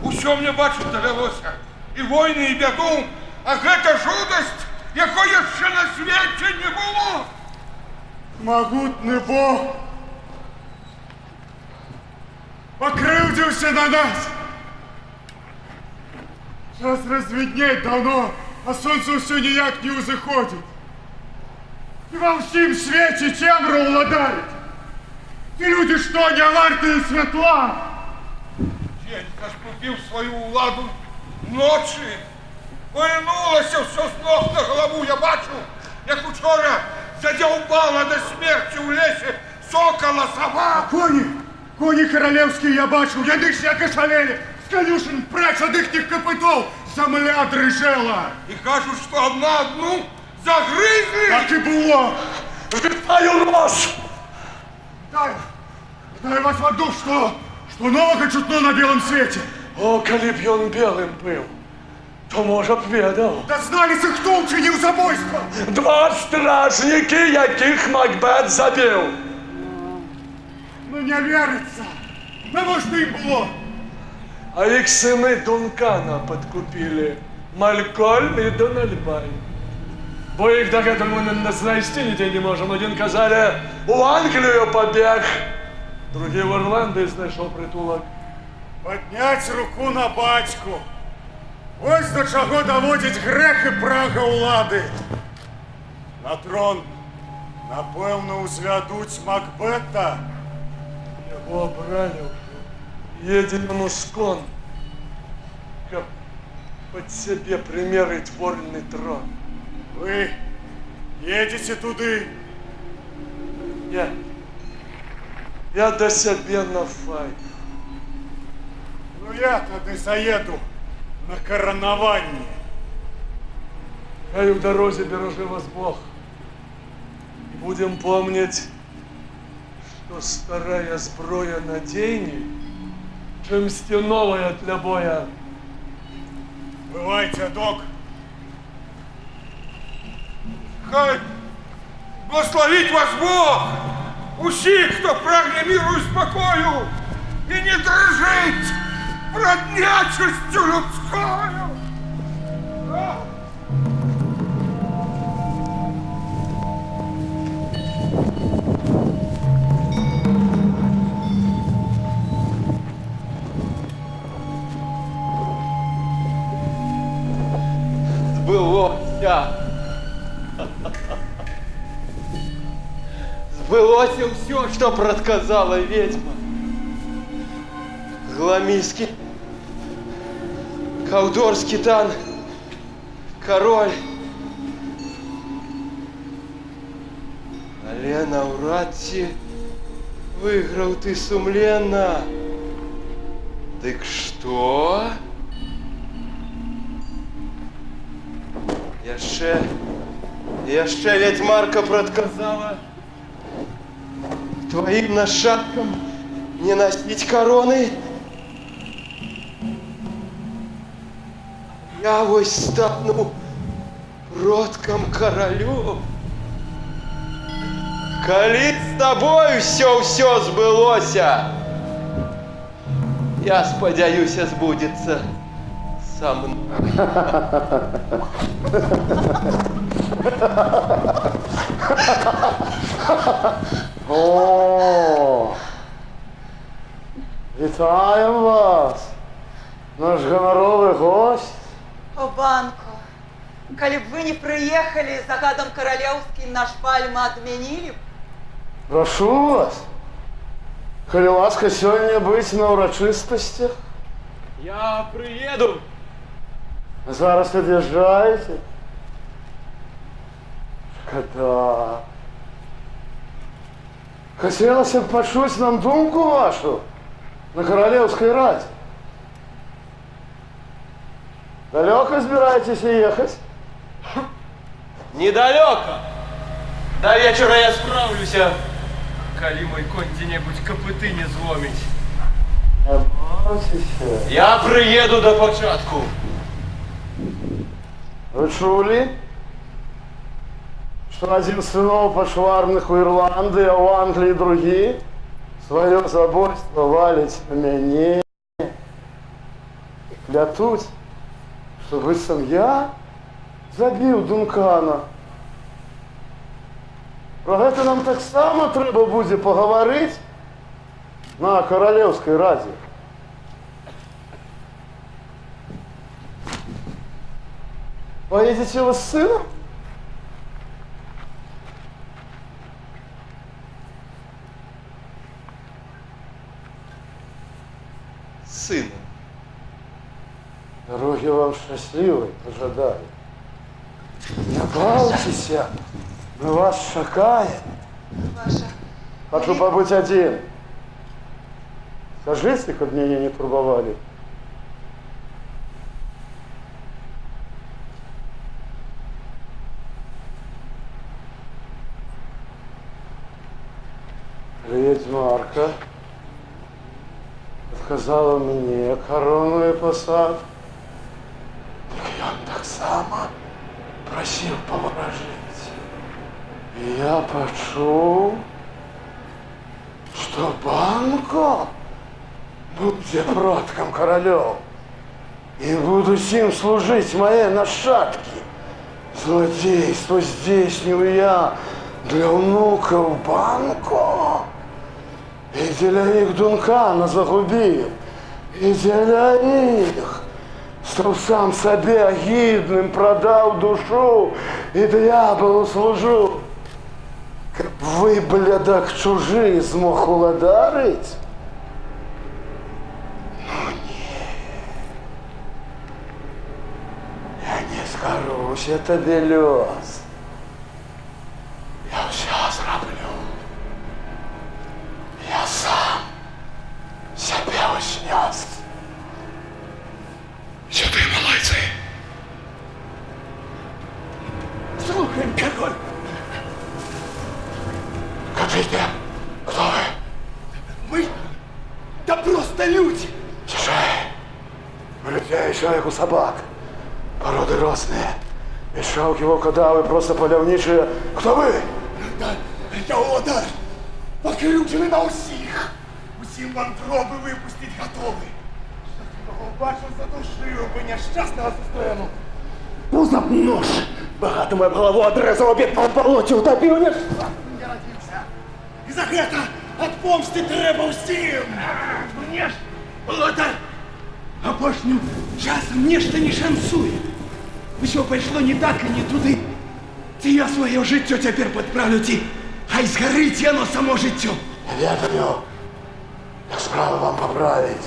[SPEAKER 5] Усё мне бачить довелося. І войны, і бяду, а гэта жудасць, якой яшчэ на свеце не было.
[SPEAKER 4] Могутный Бог покрыўдзіўся на нас. Час развіднець давно, а сонце ўсё ніяк не ўзыходзіць. І ва ўсім свеце цемра ўладарыць. Ці людзі што, не вартыя святла?
[SPEAKER 5] День заступив свою уладу, ночі повернулося все з ног на голову. Я бачу, як учора задяубала до смерті у лісі сокола сова.
[SPEAKER 4] Коні королевські я бачу, яны ж як ашалелі. З конюшень прач ад іхніх капитов, земля дрижела.
[SPEAKER 5] І кажуть, що одну загризли.
[SPEAKER 4] Так і було.
[SPEAKER 6] Вітаю вас!
[SPEAKER 4] Дай вас в аду, что нового чутно на белом свете.
[SPEAKER 6] О, коли б ён белим був, то, може б, ведав.
[SPEAKER 4] Дозналися, хто учинив забойство.
[SPEAKER 6] 2 стражники, яких Макбет забив.
[SPEAKER 4] Ну не віриться. Навіщо їм було?
[SPEAKER 6] А їх сини Дункана підкупили. Малькольм і Дональбай. Бо їх до этого не знайти ніде не можемо. Один казали, у Англію побіг. Другий в Орландо знайшов притулок.
[SPEAKER 4] Поднять руку на батьку. Ось до чого доводять грех і прага улади. На трон, напевно, узвядуть Макбета.
[SPEAKER 6] Його обрали вже. Едем скон, как под себе примерить вольный трон.
[SPEAKER 4] Ви їдете туди.
[SPEAKER 6] Я до себе на файт.
[SPEAKER 4] Ну я туди заїду на коронування.
[SPEAKER 6] Хай в дорозе бережи вас Бог. И будем помнить, что старая зброя надійней, чем стеновая для боя.
[SPEAKER 4] Бувайте, док.
[SPEAKER 5] Хай благословить вас Бог, усі, хто прагне миру і спокою, і не дрожить роднячістю людською.
[SPEAKER 3] Збилося. Збилося все, що предсказала ведьма. Гламийский, Каудорский тан, король. Але наўрад ці выйграў ты сумленна. Дык што? Яшчэ ведьмарка предсказала твоим нашаткам не носить короны. Я вось стану продкам королю. Калі з тобою ўсё збылося, я спадзяюся, збудзецца са мной.
[SPEAKER 7] О, вітаємо вас, наш гоноровий гость.
[SPEAKER 1] О, банко, коли б вы не приехали, загадом королевским наш пальму отменили б.
[SPEAKER 7] Прошу вас, коли ласка сьогодні бути на урочистостях.
[SPEAKER 3] Я приеду.
[SPEAKER 7] Зараз від'їжджаєте. Шкода. Хотілося б почути нам думку вашу на Королевской раді. Далеко збираєтеся їхати?
[SPEAKER 3] Недалеко. До вечера я справлюся, коли мой конь где-нибудь копыты не зломить.
[SPEAKER 7] Не бойтеся.
[SPEAKER 3] Я приеду до початку.
[SPEAKER 7] Ви чули, что один сынов почварных у Ирланды, а у Англии другие свое забойство валить на меня. Клятуть, что быццам я забіў Дункана. Про гэта нам таксама трэба будзе пагаварыць на Королевской раде. Поедете вы с сыном?
[SPEAKER 3] Сыном.
[SPEAKER 7] Дороги вам счастливой пожадаю. Не балтеся, мы вас чакаем.
[SPEAKER 1] Ваша...
[SPEAKER 7] Хочу побыть один. Скажите, как меня не турбовали. ведьмарка отказала мне корону и посад. Так ён таксама просил поворожить. И я пачуў, что Банко будет продком королев и будут им служить мои нащадки. Злодейство здійснюю я для внуков Банко. И для их Дункана загубил. И для их стал сам себе огидным, продал душу и дьяволу служу. Как выблядок чужий змог уладарить? Ну нет. Я не скажусь, это белёс. Я все зроблю. Я сам себе уснес.
[SPEAKER 2] Сюди, малайці.
[SPEAKER 3] Слухаем, король.
[SPEAKER 7] Скажите, кто вы?
[SPEAKER 3] Мы? Да просто люди.
[SPEAKER 7] Тише. У людей еще як у собак. Породы разные. И шавки, волкодавы, просто полявничие. Кто вы?
[SPEAKER 3] Да, я Одар. Покрючили на усіх. Усім вам троби випустить готовий. Щоб його бачив, задушив би нещасного сестрену. Пузав нож. Багато мою голову одрезав, бідного в болоті утопив, не родився. І за гэта отпомсти треба всім. Мне ж, Одар, апошнім часом нешта не шансує. Усё пайшло не так і не туди. Ці я своє життя тепер підправлю ті. Хай згорить яно само життю.
[SPEAKER 7] Я ведаю, як справу вам поправить.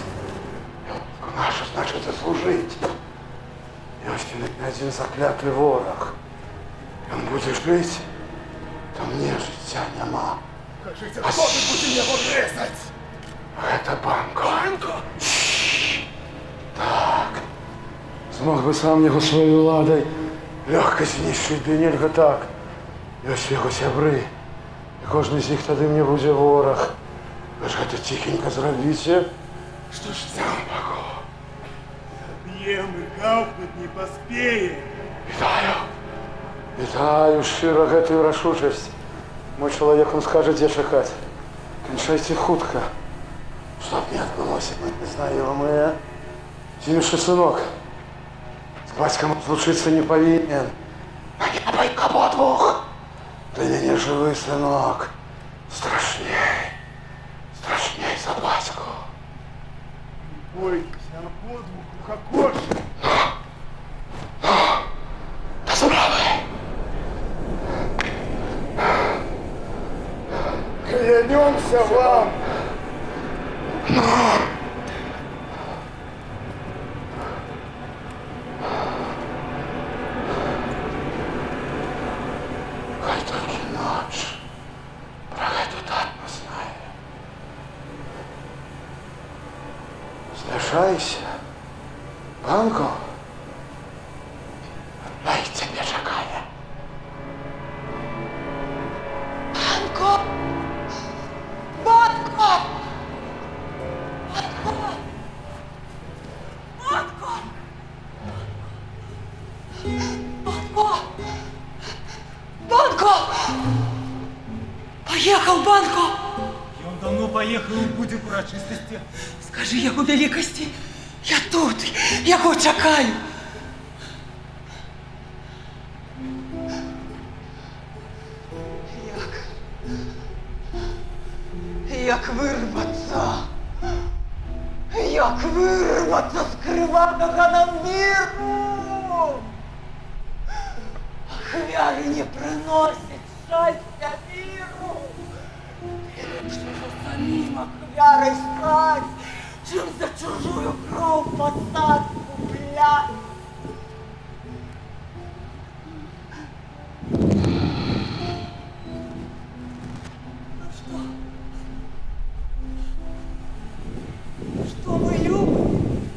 [SPEAKER 7] Наше значит заслужить. И один заклятый ворог. Он будет жить, то мне життя нема.
[SPEAKER 3] Кажите, хто ти буде його резать?
[SPEAKER 7] Это Банко.
[SPEAKER 3] Банко?
[SPEAKER 7] Так. Змог би сам його своєю ладою легко знищити, нельга так. І ось його сябри. І кожен з них тоді мені буде ворог. Ви ж це тихенько зробите.
[SPEAKER 3] Что ж сам Богу? Забьем и гавкнуть не поспеем.
[SPEAKER 7] Вітаю. Вітаю щиро гэтую рашучасць. Мой чалавек вам скажа, дзе чакаць. Канчайце хутка. Чтоб не адбылося, мы незнаёмыя. Дзімішы сынок. З бацькам злучыцца не павінен. А не абайка абодвух. Для мяне жывы сынок. Страшней. Страшней за бацьку.
[SPEAKER 3] Бойтесь, ободвух ухакоши.
[SPEAKER 7] До справи.
[SPEAKER 3] Клянемся вам.
[SPEAKER 7] Хай тільки ноч. Про эту дату знаю. Злишайся. Банко. Най тебе чекає.
[SPEAKER 1] Банко! Банко! Банко! Банко! Банко! Банко! Поехал Банко!
[SPEAKER 3] И он давно поехал и будет в урочистости.
[SPEAKER 1] Скажи яго великости, я тут, яго чакаю. Як вирваться? Як вирваться з кривавого нам миру? Ахвяри не приносять щастя миру. Лучше же самим ахвярой стать, чем за чужую кров посадку блядь. Что мы любим?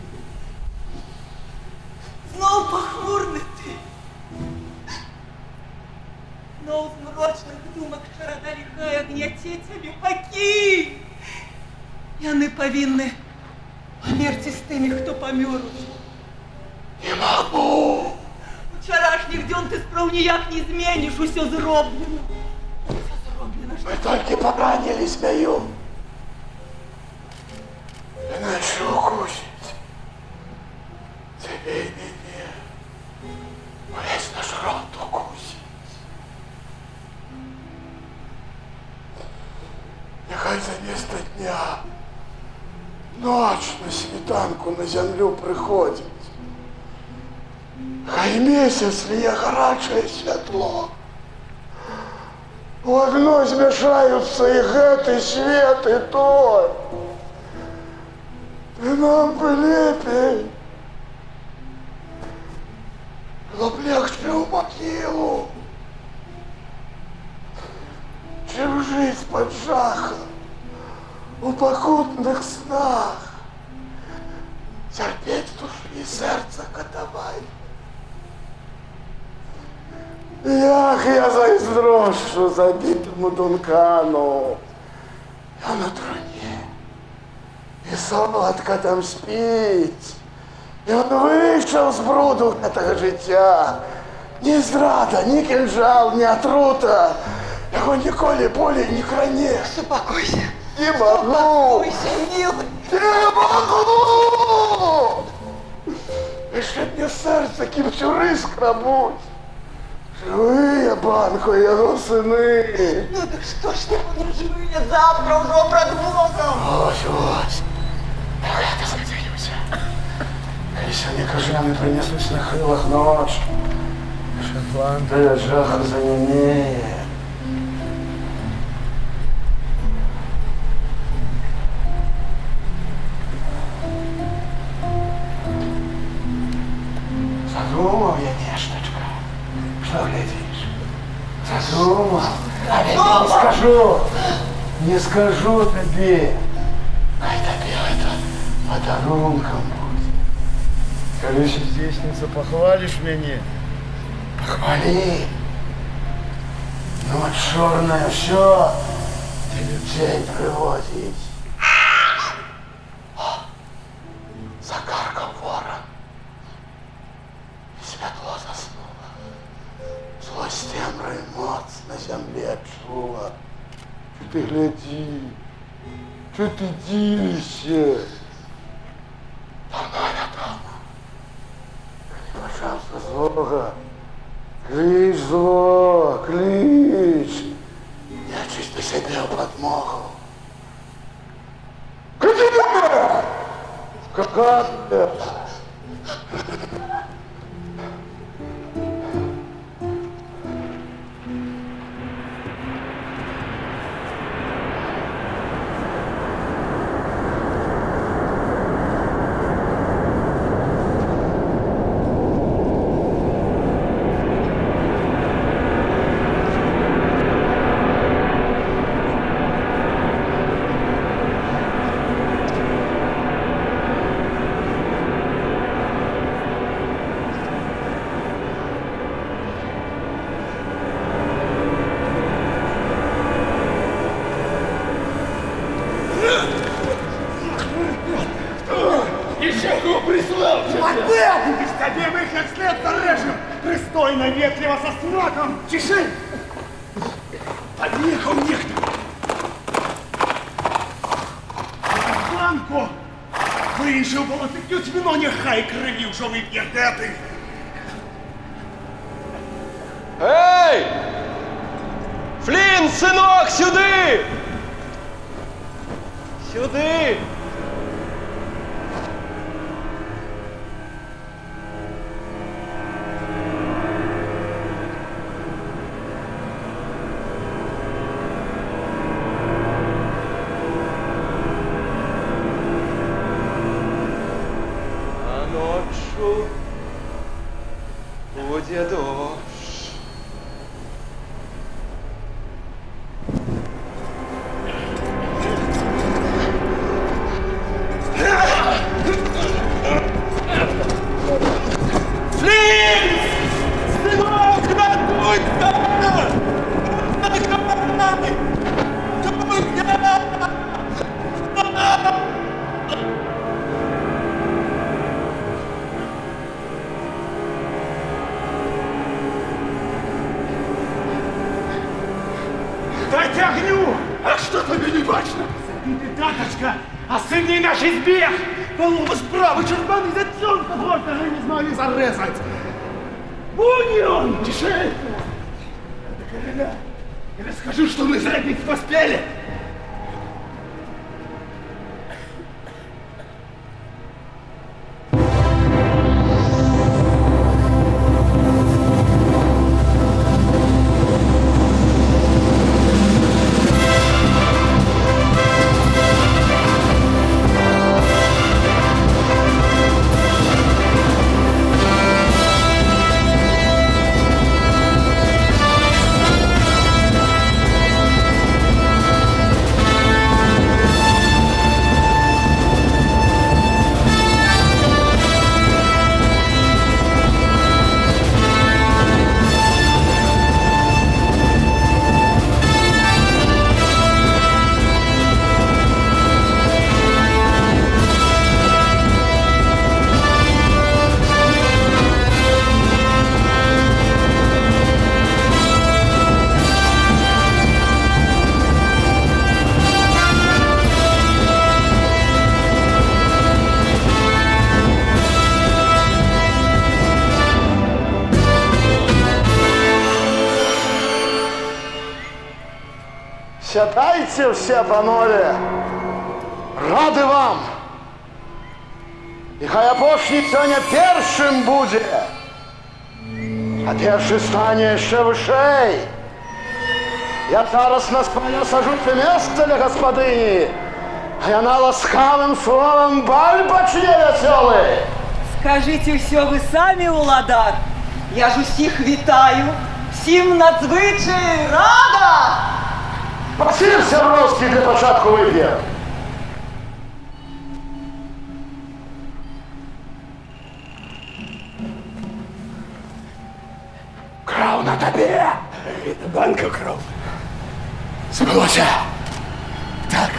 [SPEAKER 1] Знов похмурный ты. Знов мрочных думок широта лихая гнятителю покинь. Яны повинны померці з тими, хто померуть.
[SPEAKER 2] Не могу.
[SPEAKER 1] Вчорашніх дзён ты справ ніяк не зменіш, усё зроблено. Усё зроблено,
[SPEAKER 2] Мы только поранили змею. Иначе укусить тебе и меня. Весь наш род укусить. Нехай заместо дня ночь на світанку на землю приходит. Хай месяц лье гарячее світло. В одно змешаются и гэты свет, и той. И нам бы лепей. Было б легче в могилу, чем жить под жахом у пакутных снах. Терпеть души и сердца катовать. Як я зайздрошу забитому Дункану. Я на троне. И солодко там спить. И он вышел с бруду этого життя. Ни зрада, ни кинжал, ни отрута. Его ніколи болі не хране.
[SPEAKER 1] Успокойся.
[SPEAKER 2] Не могу.
[SPEAKER 1] Успокойся, милый.
[SPEAKER 2] Не могу. Еще мне сердце кипчури скрабуть. Живые, банко, его сыны.
[SPEAKER 1] Ну так что ж ты будешь живые завтра уже пред Богом?
[SPEAKER 2] Ось. Давай я сподіваюся. Якщо не кажани принесуть на хилах ночь, Шотландія жаху заніміє. Задумав я нешточка. Что глядишь? Задумал. Не скажу тебе. Хай тебе это подарунком будет.
[SPEAKER 3] Скажи, здесница, похвалишь меня?
[SPEAKER 2] Похвали. Ночь черная, все ты людей приводить. Закаркал ворон. И светло заснуло. Злость темры моц на земле чула. Что ты гляди? Что ты дивишься? Давно я дома. Пожалуйста, злого. Клич зло, клич. Я чисто себе подмогу. Где? Какая?
[SPEAKER 4] Из тебе мы их след зарежем! Пристойно, ветливо, со смаком! Тиши! Подъехал некто! Банку! Вирішив було пітнють вино, нехай криві вже вип'є, де ти?
[SPEAKER 3] Эй! Флинн, сынок, сюды! Сюды! А ночью будет дождь.
[SPEAKER 4] Дайте огню! А что тобі не бачно? Забитый таточка, а сильний наш избег! Голову справа, чербаный зацёнка, вот даже не смогли зарезать! Бунион! Тише! До короля! Я расскажу, что мы задниц поспели!
[SPEAKER 7] Сядайте все, панове. Рады вам. І хай апошній сьогодні першим буде, а перший стане ще вищей. Я зараз на своє сажу це місце для господині, а яна ласкавим словом баль почне веселий.
[SPEAKER 1] Скажите все ви самі, уладар. Я ж усіх вітаю, всім надзвичай рада.
[SPEAKER 7] Василь Сябровський для початку вип'є.
[SPEAKER 2] Крав на тобі.
[SPEAKER 4] Банка кров.
[SPEAKER 2] Збилося.
[SPEAKER 4] Так,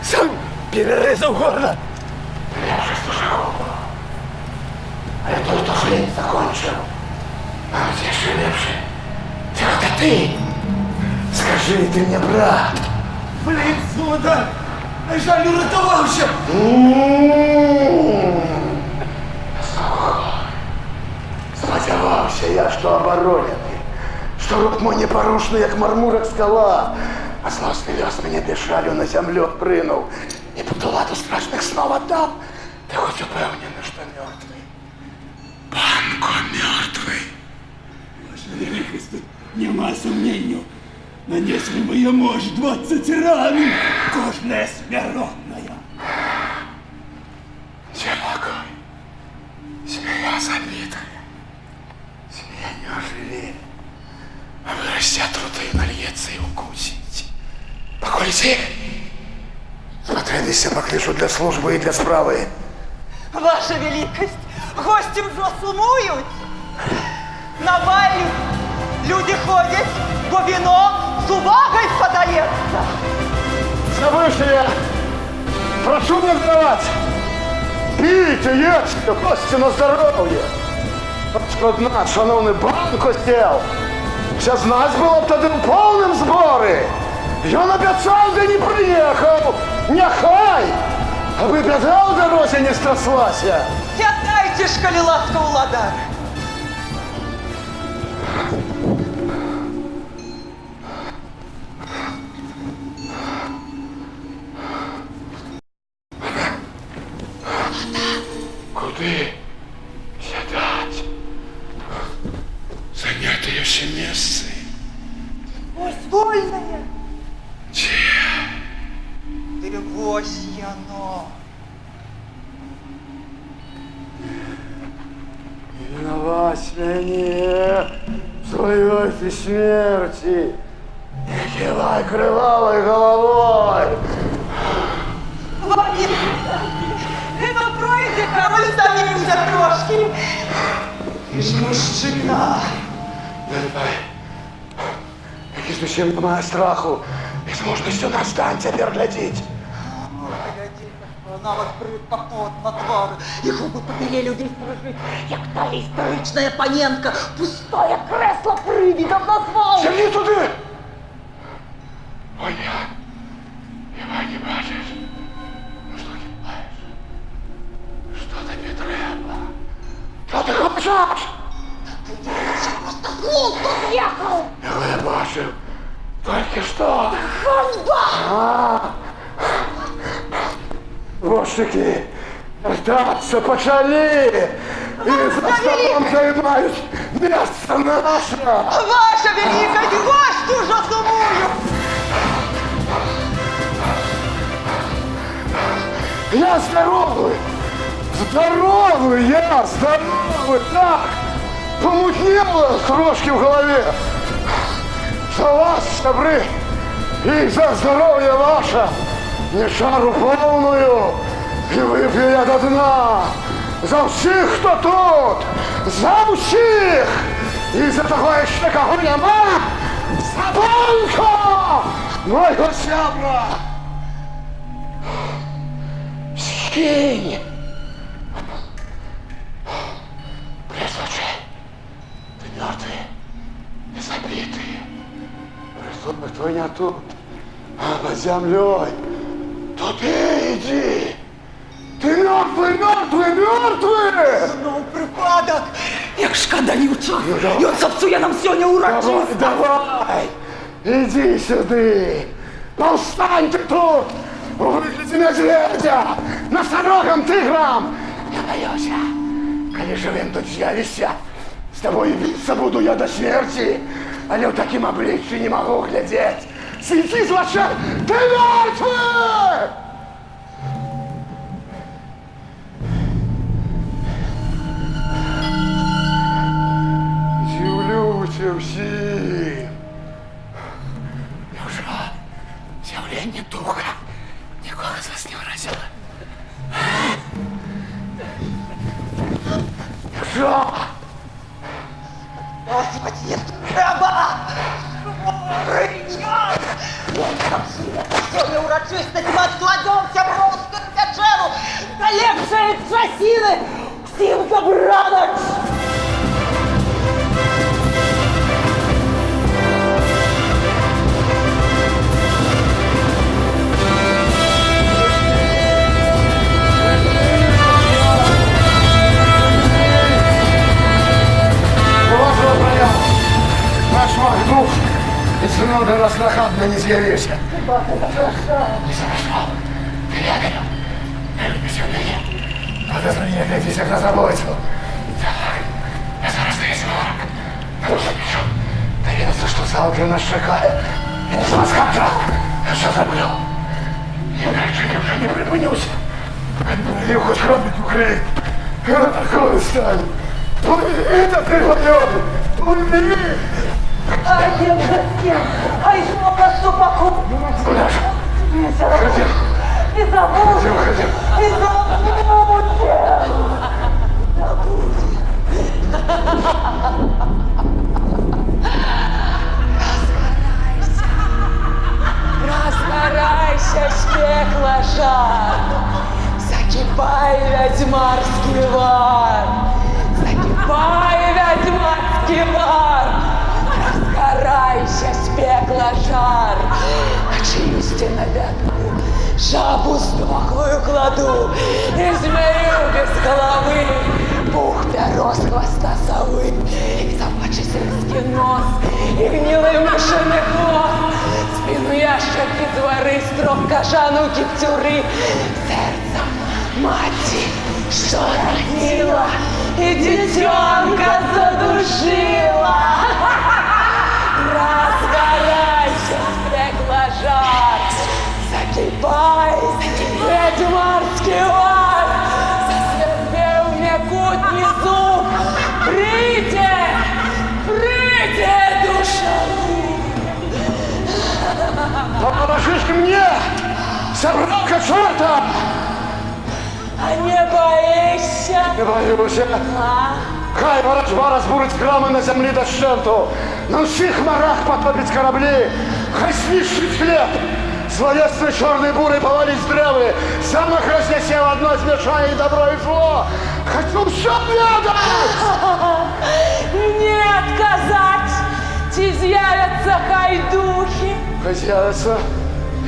[SPEAKER 4] сам перерезав горло.
[SPEAKER 2] Я вже слушав. А я той, хто шлейф закончив. А где ще лепше? Це ти. Скажи ти мені, брат.
[SPEAKER 4] Блін, судар, а жаль, урятувався.
[SPEAKER 7] Сподівався я, що оборонений, що рот мой непорушний, як мармурок скала, а злосний льос мене без жалю на землю принув і потуладу страшних снов отдав. Ти хоч упевнений, що мертвий?
[SPEAKER 2] Банко мертвий.
[SPEAKER 4] Ваша великость, нема сумнению. Нанесли бы ему аж 20 ран, кожная смертная.
[SPEAKER 2] Спокой. Змея забитая. Змея не оживет. А вырастет труды, нальется и укусить. Покойте.
[SPEAKER 7] Смотрелися поклишу для служби і для справи.
[SPEAKER 1] Ваша великость, гості вже сумують. На балю люди ходять, бо віно з увагою подається.
[SPEAKER 7] Забывшие, прошу не сдавать. Пейте, ешьте, кости на здоров'я. Складна, шановний банко сел. Вся знать була б тоді в повному зборі. Ён обіцяв, де не приїхав. Нехай, аби біда в дорозі не страслася.
[SPEAKER 1] Сядайте ж, коли ласка, уладар.
[SPEAKER 2] Куди сядать? Занятое ще місце.
[SPEAKER 1] Ось вольне.
[SPEAKER 2] Чи?
[SPEAKER 1] Ти ось яно.
[SPEAKER 7] Виноват мені в своїй смерті. Не кивай кривавою головою.
[SPEAKER 1] Ваня, ну пройди, король, станемся трошки. Ти ж мужчина.
[SPEAKER 7] Давай. Які зусім немає страху. І з мужністю на стань тепер глядіть.
[SPEAKER 1] Нават припахнот на твару, і губи побілели людей сторожить, як та історична Паненка, пустое кресло привідом назвав.
[SPEAKER 7] Землі туди!
[SPEAKER 2] что?
[SPEAKER 1] Ганьба!
[SPEAKER 2] Вошики рождаться почали! И за столом займают место наше!
[SPEAKER 1] Ваша великость, гость ужасумую!
[SPEAKER 2] Я здоровый! Здоровый я! Здоровый! Так! Помутнело крошки в голове! За вас, добры! И за здоровье ваше! Не шару полную! И выпью я до дна! За всех, кто тут! За всех! И за такое, что кого нема! За банку! Моего сябра! Скинь! Пресвятый, ты мертвый и забитый. Преступник твой не тут, а под землей. Тупи иди! Ты мертвый, мертвый, мертвый!
[SPEAKER 1] Знов припадок! Як шкода Юча! І от зіпсує нам сьогодні урочисто!
[SPEAKER 2] Давай! Иди сюда! Повстань ты тут! У выгляде медведя! Носорогом, тигром! Не боюся! Коли живым тут з'явишся, с тобой биться буду я до смерти, але в таким обличье не могу глядеть! Свети, злочай! Ты мертвый! З'явлюся всім! Невже з'явлення духа нікого з вас не вразило? Невже?
[SPEAKER 1] Господи, треба! Рычаг! Сьогодні урочисто ми складемося в русскую печеру! Коллекция часины! Всім добраноч!
[SPEAKER 2] Наш маг дух, если много раз нахабно не з'явився. Не заражал. Я верю. Я люблю сьогодні. Подозрение глядись, як на забойцю. Так, я зараз даю ворог. Дуже пишу. Довідаться, що завтра нас чекає. І не завтра. Я все зроблю. Я речення вже не припинюся. Відбудів хоч робить Україну. Я на такому стану. Повітря пригодьони. Повітря.
[SPEAKER 1] Один за всем! А еще попрошу покупку!
[SPEAKER 2] Куда же?
[SPEAKER 1] Не забудьте! Не забудьте! Не забудьте! Разгорайся, с пекла жар! Закипай, ведьмарский вар! Закипай, ведьмарский вар! Разгорайся, с пекла жар! На челюсти навятую жабу сдохлую кладу и змею без головы, пух перо с хвоста совы, и собачий сельский нос, и гнилый мышиный хвост, спину ящерки дворы, строк кожану киптюры, сердце мати, что родила и детенка задушила. Разгорайся, пекла жар, закипай, ведьмарский вар, засвербел мне кутни зуб, прийти, душевый.
[SPEAKER 2] Поможешь мне, собрака черта!
[SPEAKER 1] А не боишься?
[SPEAKER 2] Не боюсь.
[SPEAKER 1] А?
[SPEAKER 2] Хай ворожба разбурить храмы на земле дощенту, на всіх морах потопить корабли, хай свищет хлеб, зловесной черной бурой повалить стрелы, самых разнесе в одно, смешая и добро, и зло. Хочу все ведать!
[SPEAKER 1] Не отказать, изъявятся хайдухи.
[SPEAKER 2] Хозяйца,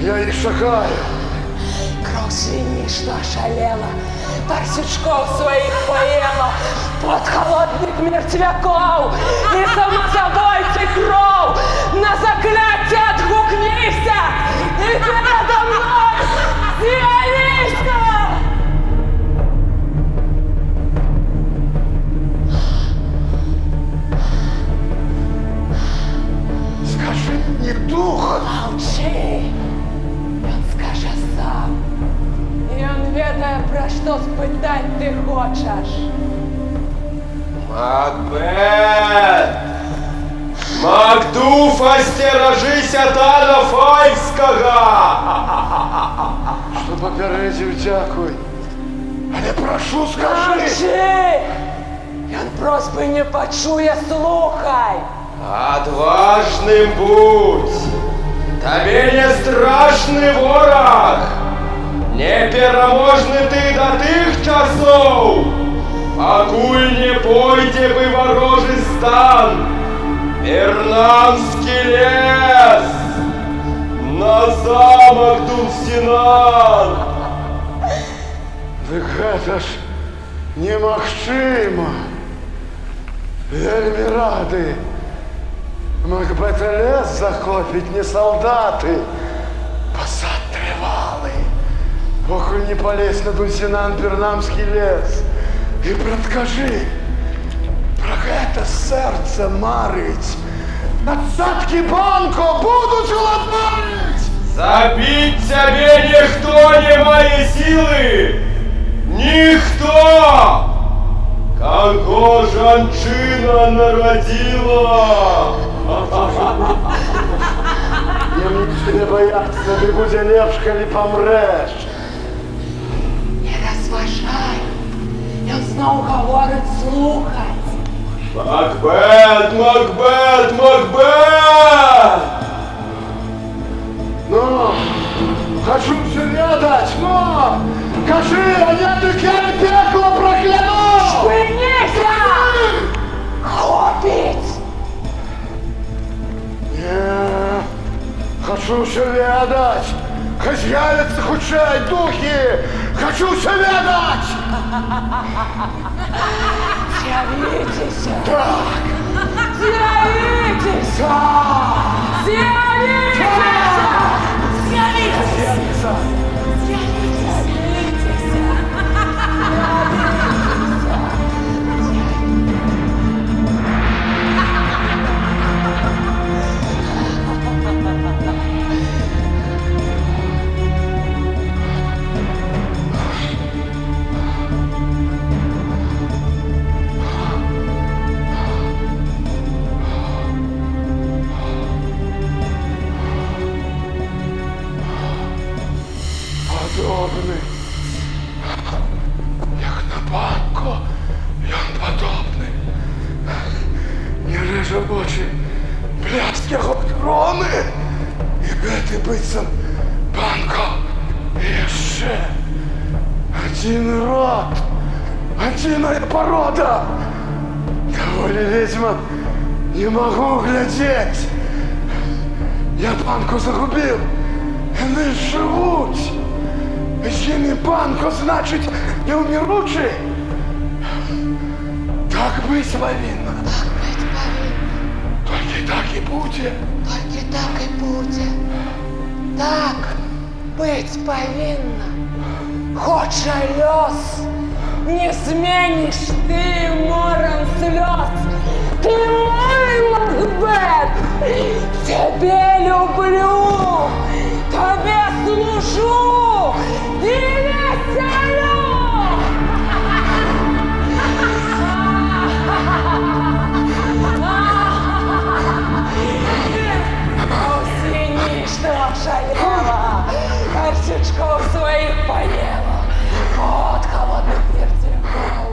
[SPEAKER 2] я их шакаю.
[SPEAKER 1] Кровь свиньи, что ошалела, барсючков своих поела, под холодных мертвяков, и само собой кров на заклятие отгукнет.
[SPEAKER 2] дух.
[SPEAKER 1] Молчи! Ён скажа сам. Ён ведае, пра што спытаць ты хочаш.
[SPEAKER 3] Макбет! Макдуф, асцеражыся Тана Файвскага!
[SPEAKER 7] Што папярэдзіў, дзякуй. Але прашу, скажы!
[SPEAKER 1] Молчи! Ён просьбы не пачуе, слухай!
[SPEAKER 3] Адважным будь! Табе не страшны вораг! Непераможны ты да тых часоў, пакуль не пойдзе бы варожы стан, Вернамскі лес, на замак Дулсінан.
[SPEAKER 7] Дык гэта ж немагчыма. Вельмі рады. Макбета лес захопіць не салдаты, пасад трывалы. Покуль не полез на Дулсінан Вернамскі лес. І прадкажы, пра гэта сэрца марыць. Адсадкі банку будуць уладнаць!
[SPEAKER 3] Забіць цябе ніхто не мае сілы! Ніхто! Каго жанчына нарадзіла!
[SPEAKER 7] Немніцы не баяцца, ты будзе лепш, калі памрэш.
[SPEAKER 1] Не разважай! Ён зноў гаворыць, слухаць!
[SPEAKER 3] Макбет, Макбет, Макбет!
[SPEAKER 7] Ну, хочу все ведаць, но! Кажы, а я таке пекло прокляну!
[SPEAKER 1] Спыніся! Хопіць!
[SPEAKER 7] Не, хочу все ведаць! Хай з'явяцца хутчэй духі! Хочу все ведаць!
[SPEAKER 1] З'явіцеся!
[SPEAKER 7] Так!
[SPEAKER 1] З'явіцеся! З'явіцеся! З'явіцеся!
[SPEAKER 7] Падобны. Як на банку, ён падобны. Не рэжа вочы бляск яго кроны. І гэты быццам банку. І яшчэ адзін род, адзіная парода. Даволі, ведьма, не магу глядзець. Я банку загубіў. Яны жывуць. З імі банку, значыць, неўміручы. Так быць павінна.
[SPEAKER 1] Так быць павінна.
[SPEAKER 7] Толькі так і будзе.
[SPEAKER 1] Толькі так і будзе. Так быць павінна. Хоча лёс, не зменіш ты морам слёз. Ты мой, Макбет! Тебе люблю! Тебе служу! И веселю! Усиніш шалела, арчачков своих поела. Вот холодных перцевков.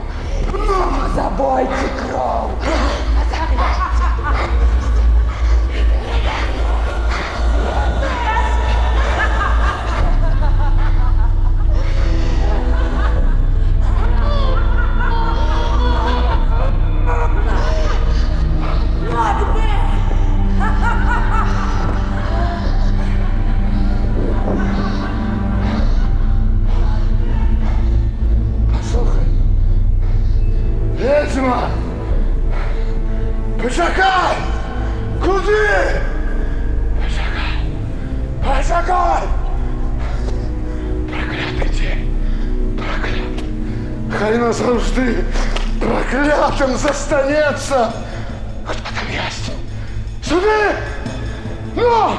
[SPEAKER 1] Забойте кровь.
[SPEAKER 7] Ведьма! Почекай! Куди? Почекай! Почекай! Проклятий день! Проклятий! Хай назавжди проклятим застанеться! Хто там єсть? Сюди! Ну!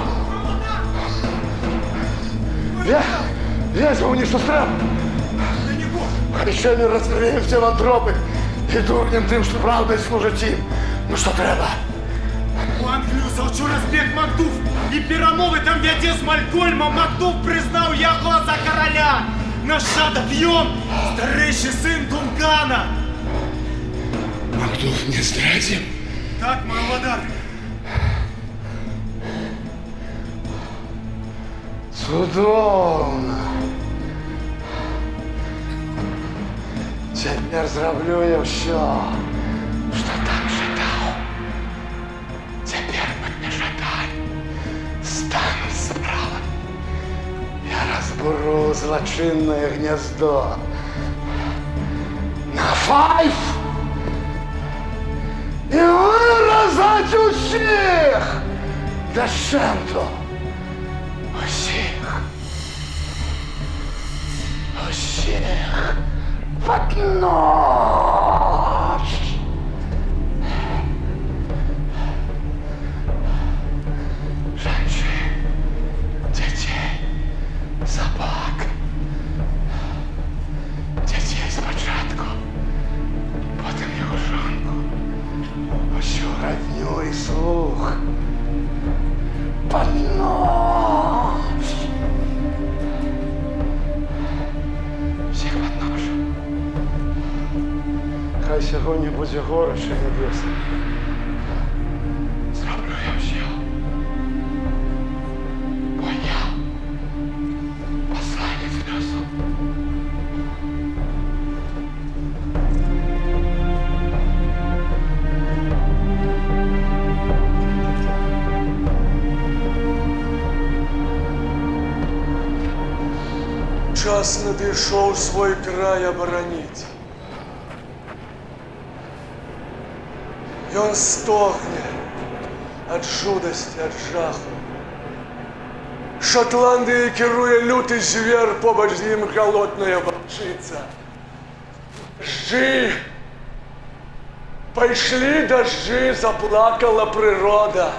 [SPEAKER 7] Вязь мені, сестра! Хай ще не розстрілюємося в антропи і дурням тим, що правдою служать їм. Ну що треба?
[SPEAKER 4] У Англію завчора збіг Макдув, і перемови там вяде з Малькольмом. Макдув признав його за короля. Нащадок Йон, старейший син Дункана.
[SPEAKER 2] Макдув не зрадів.
[SPEAKER 4] Так, мой владар.
[SPEAKER 7] Цудовно. Тепер зроблю я все, що так жадав. Тепер моє жадання стане справою. Я розберу злочинне гніздо на 5 і виразать усіх дощенту. Усіх. Усіх. Под нож. Женщин, детей, собак. Детей спочатку, потім його жонку, усю родню і слух. Под нож. Всіх под нож. Хай сьогодні буде горяче небесне. Зроблю я все. Бо я посланець лісу.
[SPEAKER 6] Час надійшов свій край оборонити. І він стогне від жудості, від жаху. Шотландією керує лютий звір, побач з ним голодна вовчиця. Жди! Пошли дожди, заплакала природа.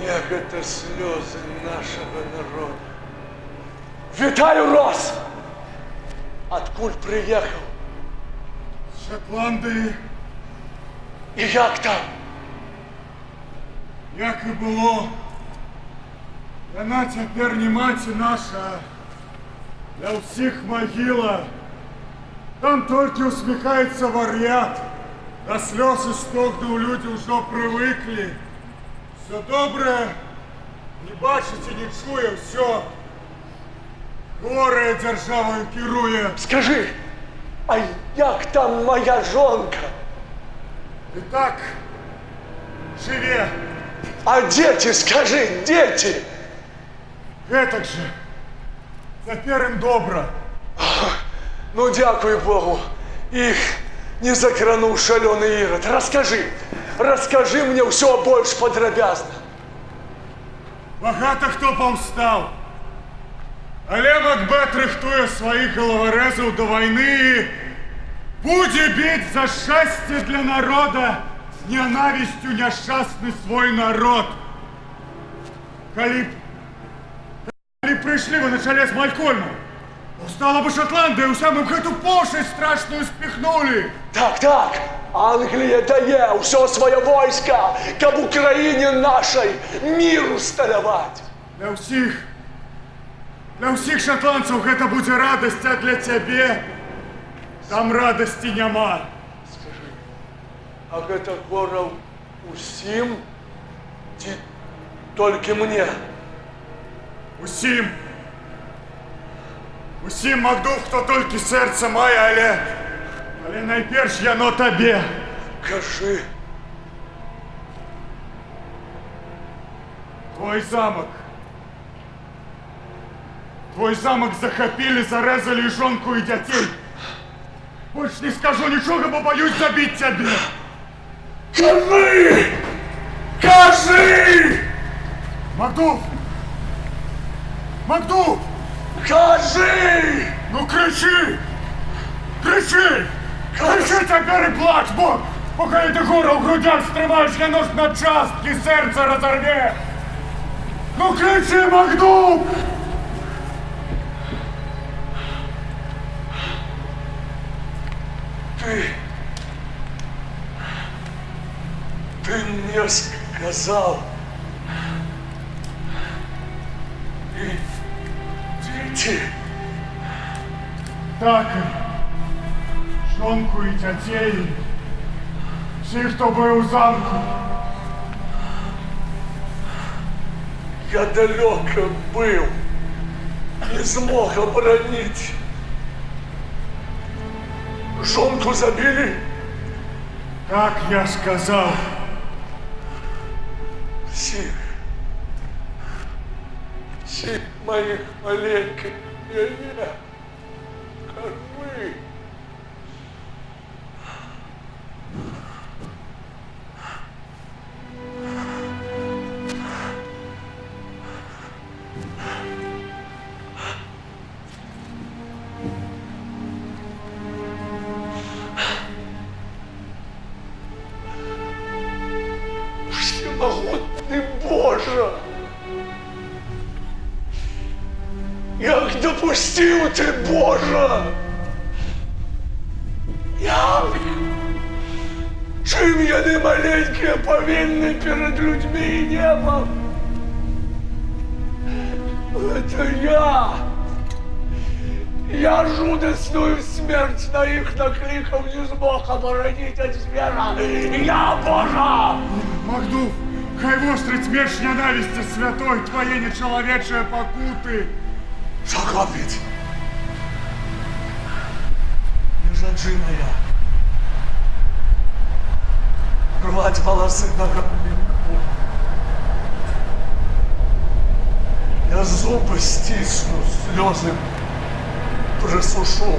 [SPEAKER 6] Нехай это сльози нашого народу. Вітаю, Рос! Откуль приїхав?
[SPEAKER 4] З Шотландії,
[SPEAKER 6] І як там?
[SPEAKER 4] як і було. Вона тепер не маті наша, для всіх могила. Там тільки усміхається вар'ят, до сльоз і стогну люди вже привикли. Все добре, не бачить і не чує, все. Горе державою керує.
[SPEAKER 6] Скажи, а як там моя жонка?
[SPEAKER 4] І так живе.
[SPEAKER 6] А дети, скажи, дети?
[SPEAKER 4] Гэтак же. Тепер їм добре.
[SPEAKER 6] Ну, дякую Богу, їх не закранув шаленый Ірод. Розкажи мені все більш подробязно.
[SPEAKER 4] Багато хто повстав. Але Макбет рихтує своїх головорезів до війни і буде бить за щастя для народа з ненавистю нещасний свій народ. Коли прийшли ви на чолі з Малькольмом, стала би Шотландія, усім їм гэту пошесть страшную спихнули.
[SPEAKER 6] Так, Англія дає все своє войско, каб Україні нашій миру сталявати.
[SPEAKER 4] Для всіх шотландців гэта будзе радасць, а для цябе там радасці няма.
[SPEAKER 6] Скажи, а гэта гора усім ці толькі мне?
[SPEAKER 4] Усім. Усім, Макдув, хто толькі сэрца мае, але найперш яно табе.
[SPEAKER 6] Кажи.
[SPEAKER 4] Твой замок захопили, зарезали и жонку, и детей. Больше не скажу ничего, бо боюсь забить тебе.
[SPEAKER 6] Кажи! Кажи!
[SPEAKER 4] Макдув! Макдув!
[SPEAKER 6] Кажи!
[SPEAKER 4] Ну кричи! Кричи! Кричи теперь и плачь, бо пока ты гору в грудях стримаешь, я нож на частки сердце разорве! Ну кричи, Макдум!
[SPEAKER 6] Ты мне сказал, и дети.
[SPEAKER 4] Так, жонку і дітей, всіх, хто був у замку.
[SPEAKER 6] Я далеко был, не смог оборонить. Жонку забили.
[SPEAKER 4] Как я сказал.
[SPEAKER 6] Всех моих маленьких меня корми. Всемогутный Боже! Як допустил ты, Боже? Як? Чим я не маленькие повинны перед людьми и небом? Это я жудесную смерть на их накликов не смог оборонить от звера. Я, Боже!
[SPEAKER 4] Макдув, хай вострить меч ненависти святой твоей нечеловечие покуты.
[SPEAKER 6] Закопить! Лежачиная. Рвать волосы на голове. Я зубы стисну, слезы просушу.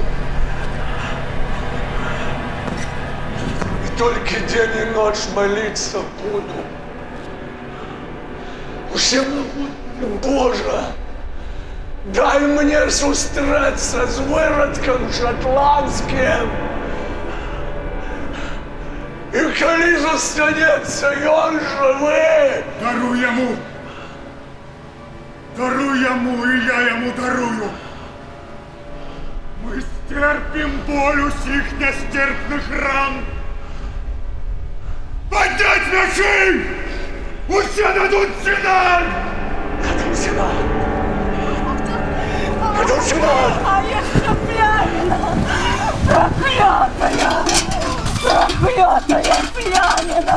[SPEAKER 6] И только день и ночь молиться буду. Всемогутный Боже, дай мне зустріться з виродком шотландським. І коли застанеться він живий,
[SPEAKER 4] Даруй ему, и я ему дарую. Мы стерпим боль усіх нестерпных ран. Поднять мечи! Усе дадут сигнал!
[SPEAKER 6] Дадут сигнал!
[SPEAKER 1] А я пьянина! Проклятая! Проклятая пьянина!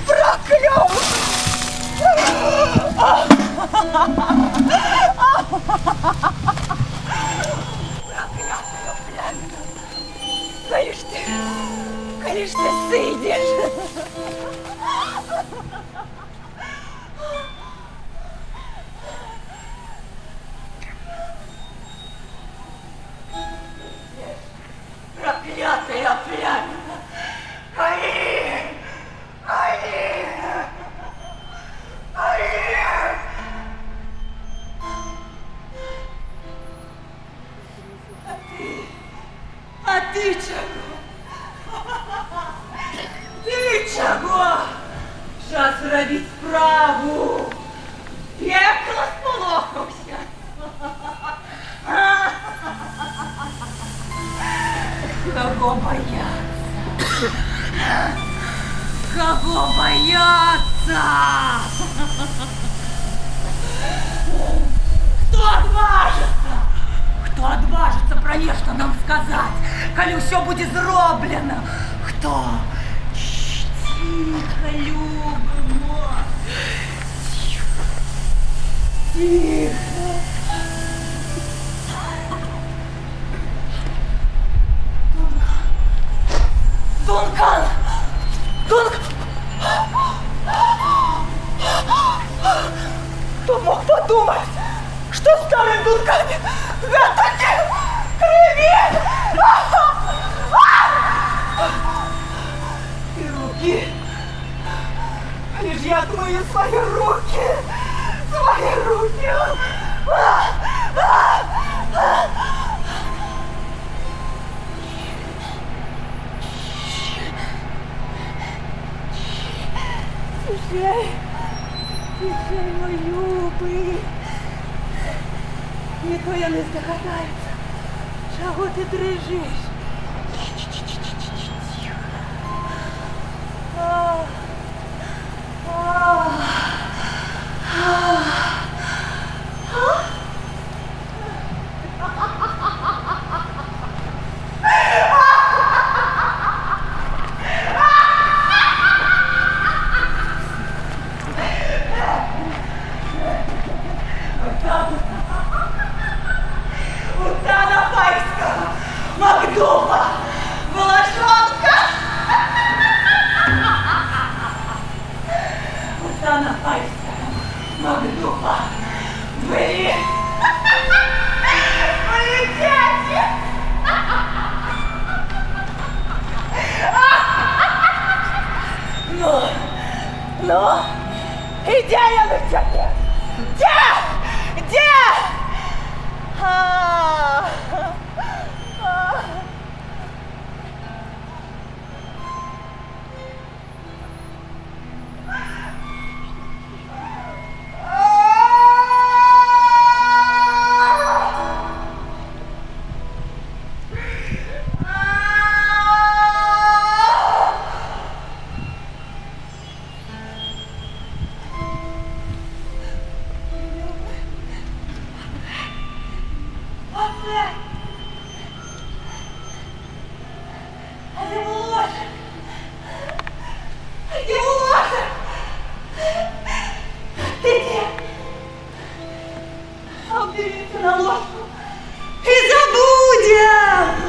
[SPEAKER 1] Проклятая! Проклятая пьянина! Коли ж ты сидишь? Проклятая пьянина! Али! Али! Али! А ты чего? Ты чего? Час робить справу! Пекло сполохався! Кого бояться? Кого бояться? Кто отважится? Кто отважится про нечто нам сказать, коли все будет зроблено? Кто? Тихо, Люба моя. Тихо. Тихо. Дункан! Дункан! Кто мог подумать, что в старом Дункане вертолет кривит? И руки! Лишь я отмою свои руки! Свои руки! Тише, Тихий мой любий. Ніхто я не здогадається. Чого ти дрижиш? Утана Пайська! Макдуха! Волошонка! Утана Пайська! Макдуха! Были! Мои дети! Ну, и где я на тебе? Где? На ложку и забудем.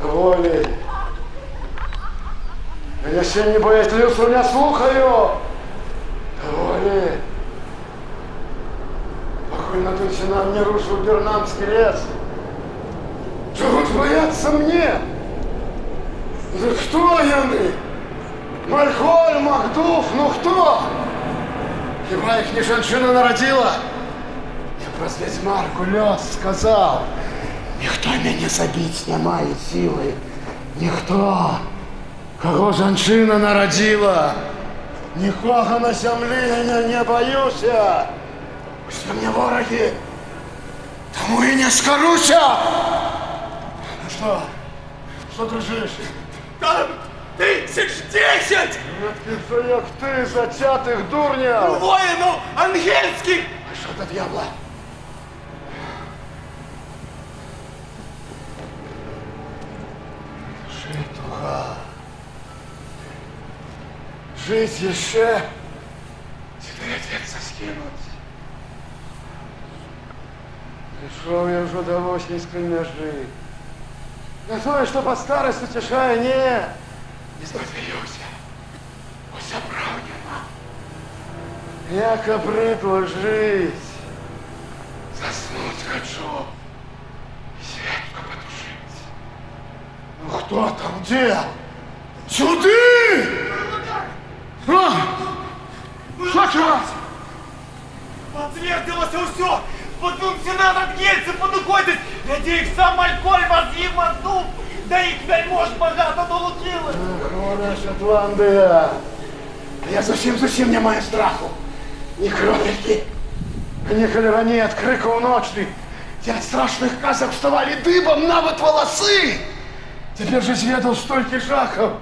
[SPEAKER 7] Доволі. Я ще не боюсь, не слухаю. Доволі. Покойно тишина мне рушил Бернамский лес. Чего ж бояться мне? Да кто яны? Малькольм, Макдуф, ну кто? Хіба их не женщина народила? Я про ведьмарку лёс сказал. Никто меня забить не мает силы. Никто. Кого женщина народила? Нікого на землі я не боюся. Усі мне вороги. Тому и не скоруся. Ну что? Что дрожишь?
[SPEAKER 3] Там 1010!
[SPEAKER 7] Таких як ти, затятих дурнів!
[SPEAKER 3] Воїнів ангельських!
[SPEAKER 7] А що до дьявола? Жить, туга. Жить еще. Теперь отец скинуть. Пришел я уже до Восьминской межи. На то, что по старости утешаю, не сподвоюся. Ось оправдано. Як обрыдла жить. Заснуть хочу. И свечку потушить. Ну кто там, где? Сюды! Что чего?
[SPEAKER 3] Подтвердилося все! Потунцина над Гельцем подуходить! Гляді їх сам Малькольм воз'їв Макдуф! Да їх вельмож багато долучили!
[SPEAKER 7] Вона Шотландія! Я зовсім не маю страху! Ні кровельки, ні холерані від крику вночі, Ці ад страшных казак вставалі дыбам нават валасы. Цяпер жа зведаў столькі жахаў,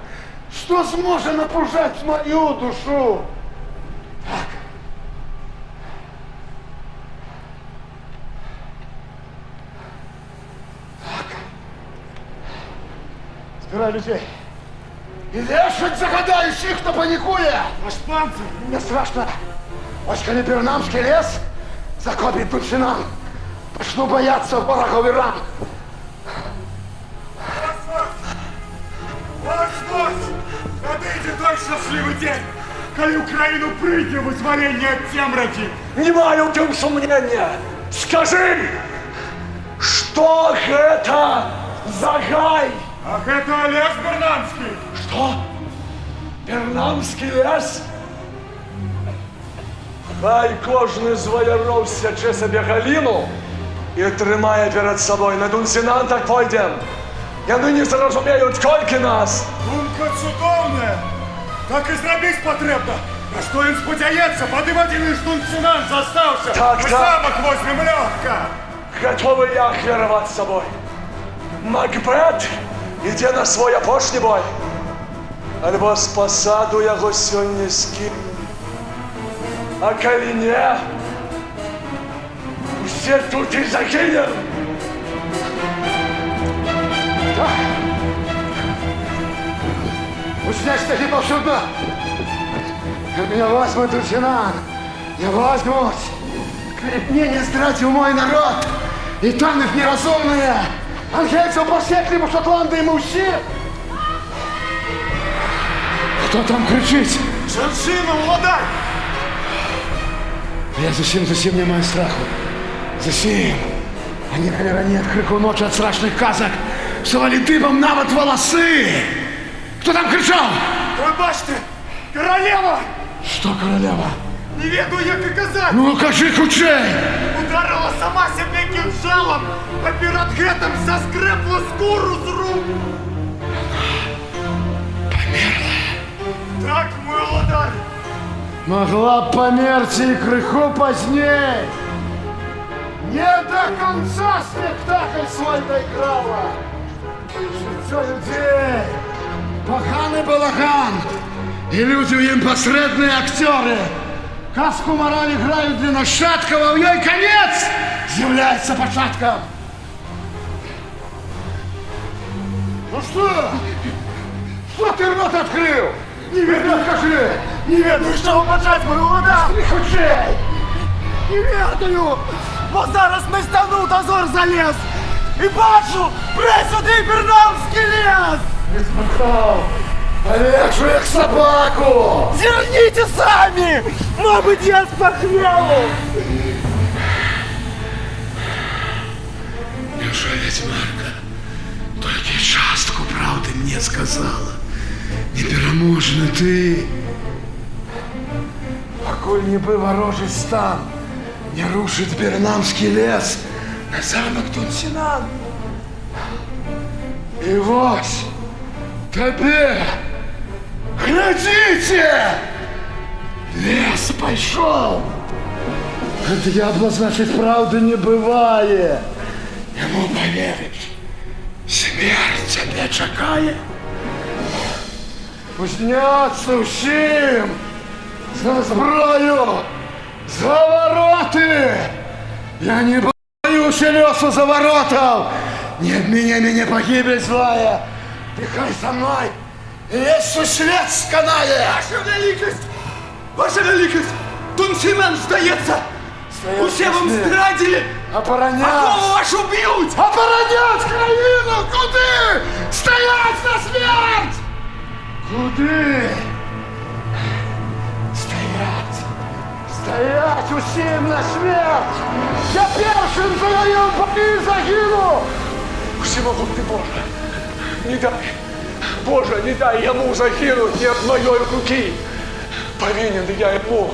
[SPEAKER 7] што зможа напужаць маю душу. Так. Збирай людей. І вешать загадаючых, хто панікує.
[SPEAKER 4] Ваш панцир!
[SPEAKER 7] Не страшно. Ось коли Бернамський лес закопить Дунчинам, почну бояться ворогов і ран.
[SPEAKER 4] Ваш! Надыйдзе той шчаслівы дзень, калі Украіну прыйдзе вызваленне ад цемракі!
[SPEAKER 6] Не маю ў тым сумнення. Скажи, што гэта за гай?
[SPEAKER 4] А гэта лес Бернамскі!
[SPEAKER 6] Што? Бернамскі лес? Хай кожны з ваяроў сячэ сабе галіну і трымае перад сабой. На Дунсінан так пойдзем. Яны не зразумеюць, колькі нас.
[SPEAKER 4] Думка цудоўная! Так і зрабіць патрэбна! На што ён спадзяецца, падымаць лишь Дунсінан застаўся!
[SPEAKER 6] Так,
[SPEAKER 4] Мы
[SPEAKER 6] так.
[SPEAKER 4] замак возьмем лёгка!
[SPEAKER 6] Гатовы я ахвяраваць сабой. Макбет ідзе на свой апошні бой. Альбо з пасаду яго сёння скіну. А калі не, усе тут і загінем.
[SPEAKER 7] Уснять таки повсюдно. Меня возьмут, Дунчинан. Не возьмут. Коли б мне не здратил мой народ. И там их неразумные. Ангельцев посекли бы Шотландии мы все. Кто там кричит?
[SPEAKER 4] Жанчына, владарь!
[SPEAKER 7] Я зусім не маю страху. Зусім. Они, калі раней ад крыку ночи от страшных казак вставали дыбом нават волосы. Кто там кричал?
[SPEAKER 4] Прабачьте! Королева!
[SPEAKER 7] Что королева?
[SPEAKER 4] Не ведаю, як і казаць!
[SPEAKER 7] Ну, кажи хутчэй!
[SPEAKER 4] Ударила сама себе кинжалом, а перед гэтым соскрепла скуру з рук.
[SPEAKER 7] Померла.
[SPEAKER 4] Так, мой владарь!
[SPEAKER 7] Могла б померти и крыху поздней. Не до конца спектакль свой доиграла. Життя людей. Поганый балаган. И люди в нем посредные актеры. Казку мораль играют для нащадков, а в ей конец является початком. Ну что? Что ты рот открыл? Не ведаю, скажи!
[SPEAKER 4] Не ведаю, що почать, мой владарь!
[SPEAKER 7] Не хутчэй!
[SPEAKER 4] Не ведаю! Бо зараз на стіну дозор залез! І бачу, присюди Бернамський лес!
[SPEAKER 7] Не смахал! Олежу як собаку!
[SPEAKER 4] Зерните самі! Мабуть, я спохмел!
[SPEAKER 7] Неужели Марка только частку правды мне сказала? Непереможный ты! Покуль не бы ворожий стан, не рушит Бернамский лес на замок Дунсинан. И вот тебе, глядите, лес пошел. Дьявола, значит, правды не бывает. Ему поверишь, смерть тебе чекает. Узняться всім за зброю, за вороты. Я не боюсь лесу за воротов. Не обменяй меня погибель злая. Дыхай со мной, лесу свет сканает.
[SPEAKER 4] Ваша великость! Дунсинан, здається! Усе вам здрадили!
[SPEAKER 7] Оборонять!
[SPEAKER 4] Голову вашу б'ють!
[SPEAKER 7] Оборонять країну! Куди? Стоять на смерть! Куди? Стоять! Стоять усім на смерть! Я першим загорів, поки загину!
[SPEAKER 6] Всемогутный Боже, не дай, Боже, не дай ему загинуть ни от моей руки. Повинен я ему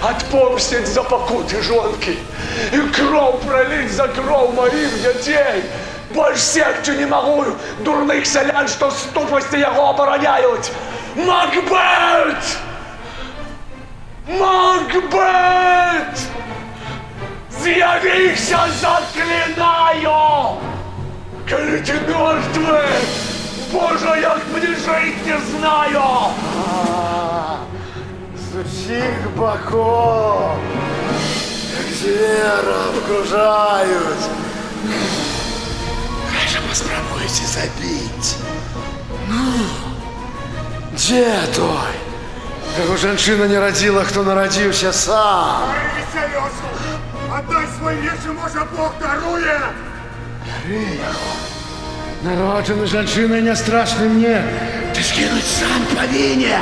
[SPEAKER 6] отпомстить за покуты жонки и кровь пролить за кровь моих детей. Больше всех не могу дурных селян, что с тупости его обороняют. Макбет! Макбет! З'явився заклинатель! Эти мертвые! Боже, як мені жить не знаю!
[SPEAKER 7] З усіх боков, як звіра, окружають. Хай же поспробуйте забить. Ну, де той? Кого женщина не родила, хто народився сам?
[SPEAKER 4] Веселёсу! Отдай свой меч, и, может, Бог дарует!
[SPEAKER 7] Народжений женщиною не страшно мне. Ты скинуть сам повинен.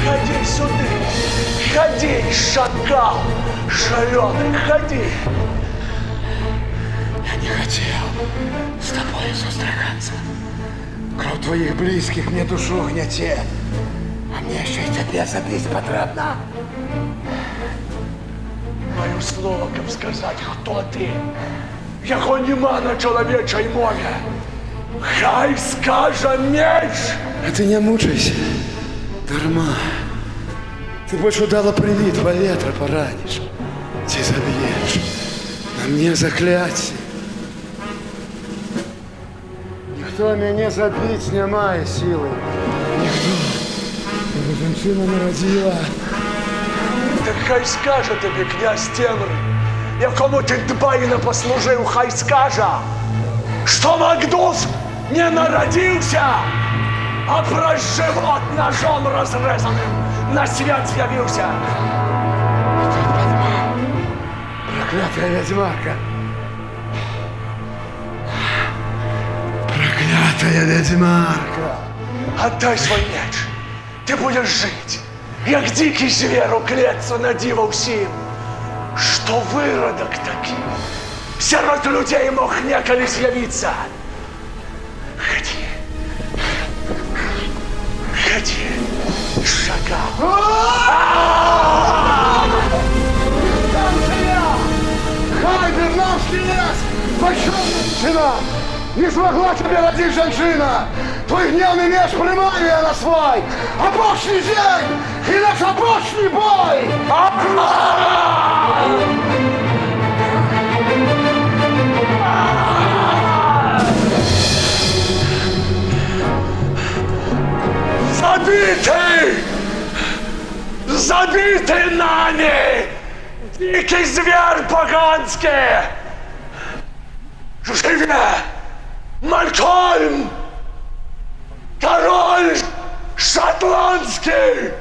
[SPEAKER 6] Ходи сюда! Ходи, шакал! Шаленый, ходи!
[SPEAKER 7] Я не хотел с тобой зустракаться. Кровь твоих близких мне душу гнете. А мне еще и тебе забить потребно.
[SPEAKER 6] Маю словом сказать, кто ты. Яго нема на чоловічій мові. Хай скаже меч!
[SPEAKER 7] А ты не мучайся. Дарма. Ты больше удало привит, во ветра поранишь. Ты забьешь. На мне заклятие. Никто меня забить не має силы. Никто. Его женщина народила.
[SPEAKER 6] Так хай скаже тобі, князь Темрий, якому ти дбайно послужив, хай скаже, що Макдув не народився, а про живот ножом розрезаним на світ з'явився.
[SPEAKER 7] Проклятая ведьмарка. Проклятая ведьмарка.
[SPEAKER 6] Отдай свой меч, ти будеш жити, як дикий звір у клетці на диво всім. Що виродок такий, серед людей мог неколи з'явитися. Ходи, ходи, шакал.
[SPEAKER 7] Хай Вернавский лес! Пощадна! Не смогла тебе родить женщина! Твой гневный меч поймаю я на свой! Обочный день! И наш обочный бой!
[SPEAKER 6] Забитый! Забитый нами! Дикий зверь поганский! Живе! Малькольм! Король шотландский!